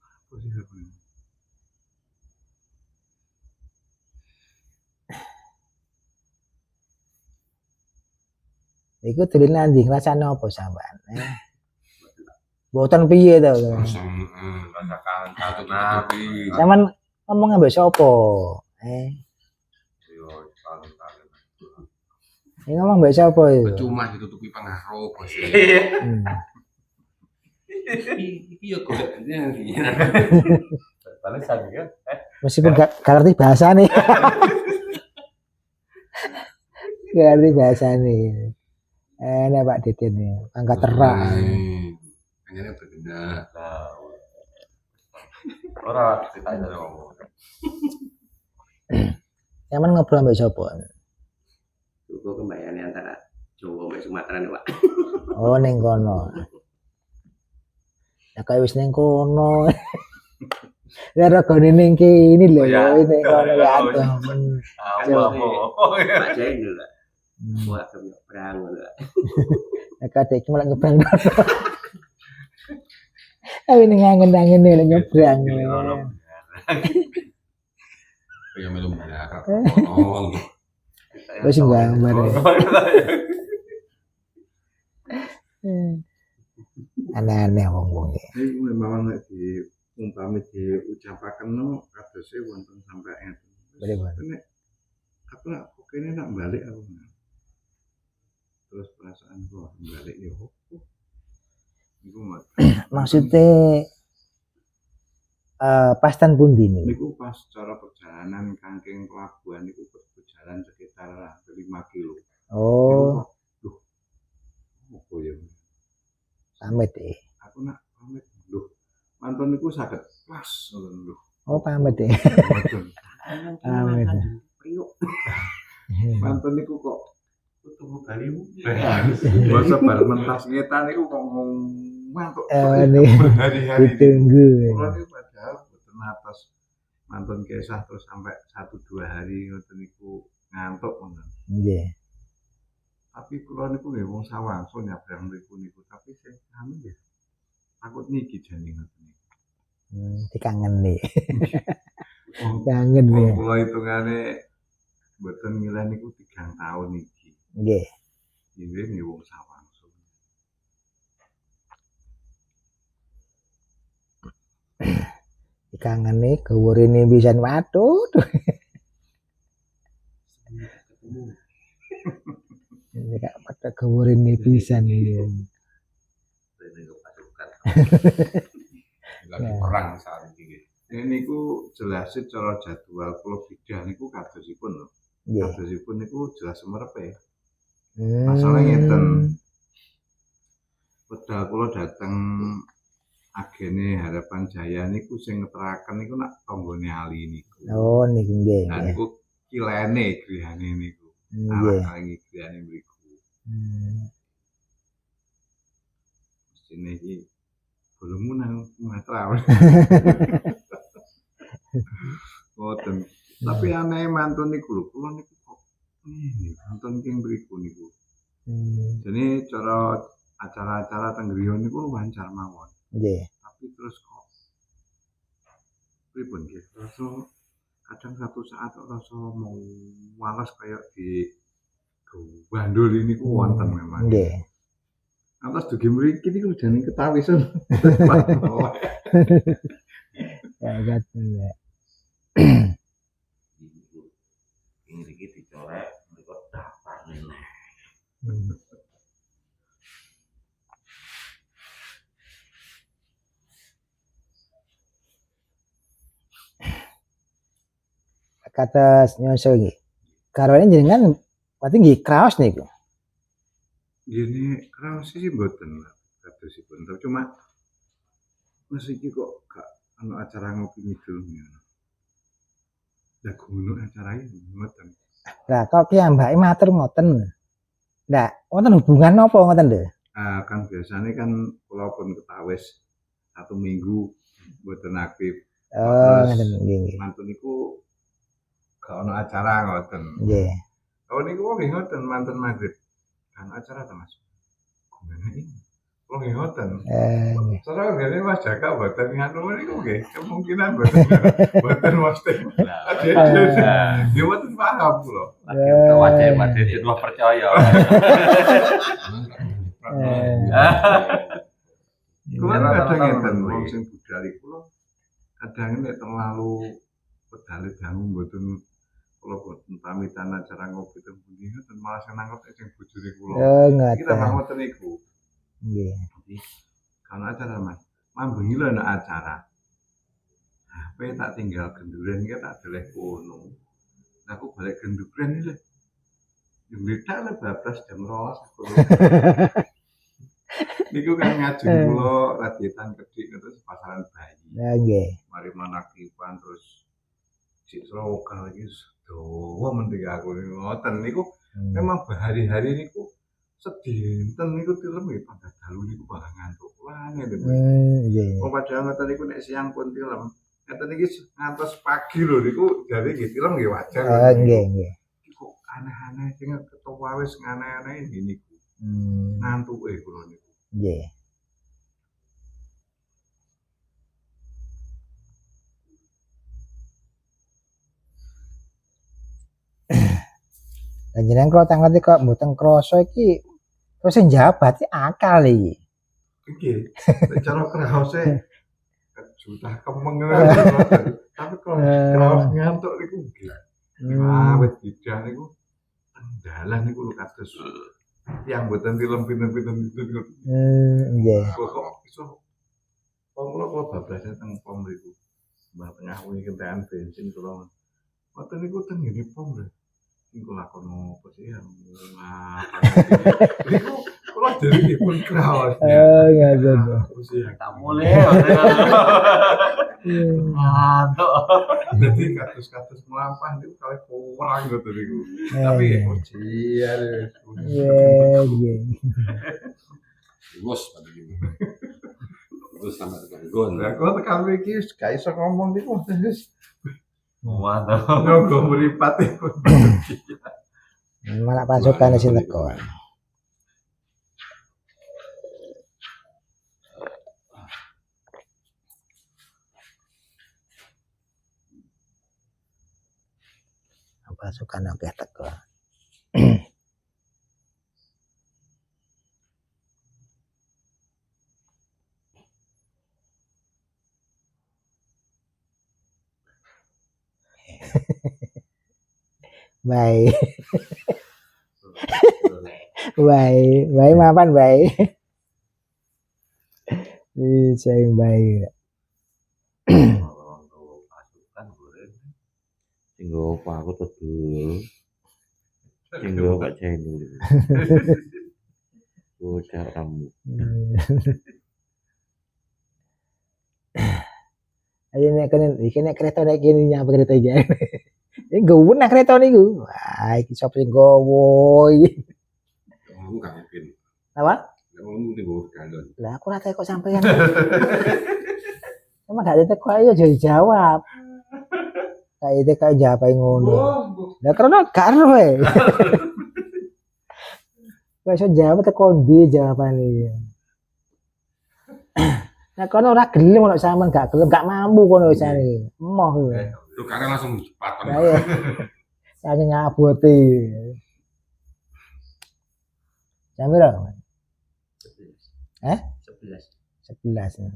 Apa sih sampeyan? Iku dolen nanti ngrasane apa sampean? Mboten piye to. Langsung rasakan satu nabi. Sampean ngomong ambek sapa? Yo, talent. Ini ngomong mbak siapa itu? Cuma ditutupi pengaruh bos. Iki yo golek ndi. Balesan ya. Meskipun gak ngerti bahasa nih. Gak ngerti bahasa nih. Enak Pak Deden nih, angkat terak. Hanya berbeda. Ora ceritanya ngomong. Emang ngobrol mbek sapa? Itu kembaliannya antara Jawa sama Sumatera nih, Pak. Oh, ning kono. Ya kayak wis ning kono. Ya regane ning kene lho, Ya, ning kono ya ya, adoh. Pak Jain dulu lah. Wah, nyebrang dulu lah. Ya kadek iki malah nyebrang. Tapi ning angen-angen lho nyebrang. Kayak melu mendarat. Oh, Wis gambar. Aneh-aneh wong-wong iki. Ini memang nek umpami diucapaken no kadose wonten sampai ngeten. Bener-bener. Nek aku nak kene nak balik aku. Terus perasaan kok balik ya opo. Iku Maksudnya pastan pundi niku? niku pas cara perjalanan kangking pelabuhan niku berjalan sekitar 5 kilo. Oh, Duh. Opo ya? pamit eh. Aku nak pamit. Duh. Mantun niku saged pas ngoten lho. Oh, pamit eh. Mboten. Amin. Priuk. Mantun niku kok Tutup kalimu. bahasa bal mentas ngetan niku kok mantuk. Nih, Hari-hari ditunggu. Kalau ini padahal boten atas mantun kisah terus sampai 1-2 hari ngoten niku ngantuk ngoten. Nggih. Tapi kula niku nggih wong sawangsul nyabrang mriku niku tapi sing anu nggih takut niki jane ngoten niku. Dikangen nih. Wong Kangen nih. kula hitungane boten milih niku 3 tahun iki. Nggih. Nggih wong sawangsul. Dikangen nih gewurine pisan waduh. Ini kak pada gewurine pisan iki. lagi perang saat ini. Ini niku jelasin cara jadwal kula bidah niku kadosipun lho. Nggih. Kadosipun niku jelas semerepe. Masalahnya ngeten. Wedal kula dateng agene Harapan Jaya niku sing ngeteraken niku nak tanggane Ali niku. Oh, niku nggih. Nah niku kilene grihane niku. Nggih. Arah grihane mriku. Mestine iki belum nang Sumatera. Ngoten. Tapi aneh mantun niku lho, kula niku kok ini mantun king mriku niku. Jadi cara acara-acara teng griya niku lancar mawon. Nggih. Tapi terus kok pripun nggih? Rasa kadang satu saat rasa mau males kayak di bandul ini ku wonten memang. Nggih. Atas dugi mriki niku jane ketawisan. Ya gaten ya. Ini iki dicorek mereka daftar meneh. Kata nyusul nggih. Karwane jenengan berarti nggih kraos niku. Gini kraos sih mboten kadosipun tapi cuma mas iki kok gak ana acara ngopi ngidul ngono. Lah ngono acara iki ngoten. Lah kok piyambake matur ngoten. Lah wonten hubungan apa ngoten lho? Kan biasanya kan kula pun ketawis 1 minggu mboten aktif. Oh, ngoten nggih nggih. Mantun niku gak ana acara ngoten. Nggih. Oh niku nggih ngoten mantun magrib. Kan acara ta Mas. Gimana ini? Oh nggih ngoten. Nggih. Soalnya gini Mas Jaka mboten nganu niku nggih kemungkinan mboten mesti. Dia mboten paham kula. Wajib itu percaya. Kula kadang ngeten wong sing budal kula kadang nek terlalu pedale dangu mboten kula boten pamitan acara ngopi teng pundi ngoten malah seneng kok sing bojone kula. Oh, Iki tambah ngoten. ngoten niku. Nggih. Kalau acara Mas, mambengi lho nek acara. HP tak tinggal genduren iki tak deleh kono. Aku balik genduren iki lho. Yo ngledak lho bablas jam 12 aku. Niku kan ngajeng kula radietan kedhik terus pasaran bayi. Ya nggih. Mari manakipan terus si lokal iki dawa mending aku ngoten niku memang hari-hari niku sedinten niku tilem nggih pada dalu niku bakal ngantuk. Wah ngene lho. Nggih. Wong padahal ngoten niku nek siang pun tilem. Ngeten iki ngantos pagi lho niku jare nggih tilem nggih wajar. Nggih, nggih. Kok aneh-aneh sing ketua wis aneh-aneh niku. Hmm, Ngantuke kula niku. nggih. Lah jenengan kula tanglet kok mboten krasa iki terus sing jabat iki akal iki. Nggih. Nek cara kraose juta kemeng tapi kalau kraos ngantuk niku nggih. Awet bidang niku dalan niku lho kados yang mboten film pinten-pinten itu niku. Nggih. Kok iso wong kula bablasnya teng pom niku. Mbah tengah wingi kentekan bensin kula. Ngoten niku teng ngene pom lho. Sing kula kono apa sih yang niku kula dhewe nggih pun kraos. Ngaten. Tak mulai. Ngantuk. Dadi kados-kados mlampah niku kalih kurang ngoten niku. Tapi ujian Nggih. Bos pada gitu. Terus sampai tekan Lah kok tekan iki wis gak iso ngomong niku wis Waduh. nyogo mripat iku. Malah pasukan sing teko. Pasukan akeh teko. Baik. Baik mapan baik. Saya baik. Pasukan boleh. Sing nggo aku tedul. Sing nggo gak jendul. Bocah kamu. Ayo nek kene iki nek kereta nek kene nyapa kereta iki. Iki gowon nek kereta niku. Wah, iki sapa sing gowo iki. Kamu gak mungkin. Apa? Kamu mungkin bawa galon. Lah aku ora teko sampean. Emang gak teko ayo aja dijawab. Kayak itu kayak jawab ae ngono. Lah karena gak ero ae. Wes iso jawab teko ndi jawabane. Nah kono ora gelem ono sampean gak gelem gak mampu kono wisane. Emoh kowe. Lu karena langsung cepat kan. Lah ya. Saya ngabote. Jam piro? 11. 11.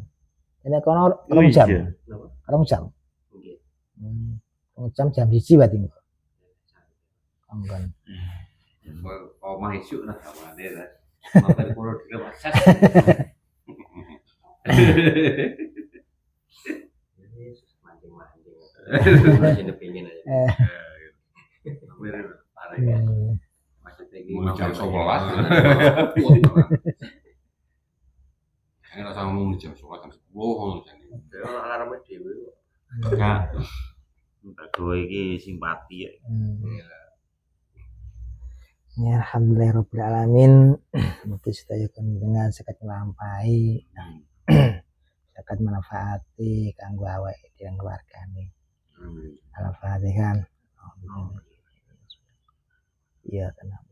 Ini kono 2 jam. Napa? 2 jam. Nggih. 2 jam 1 berarti. Anggon. Oh, mah isu lah kawane lah. Makan kulo dhewe masak. Mancing-mancing. Masih pengen aja. Bener parah ya. Maksudnya iki Mau jam 11. Karena sama mau jam 11 jam 10 ngono jane. Alarm dhewe kok. Kak. Tak gowo iki simpati ya. Ya alhamdulillah alamin. Mungkin sedaya dengan sekat nglampahi. Sekat manfaati kanggo awake dhewe keluargane. Al-Fatihah. Iya, kenapa?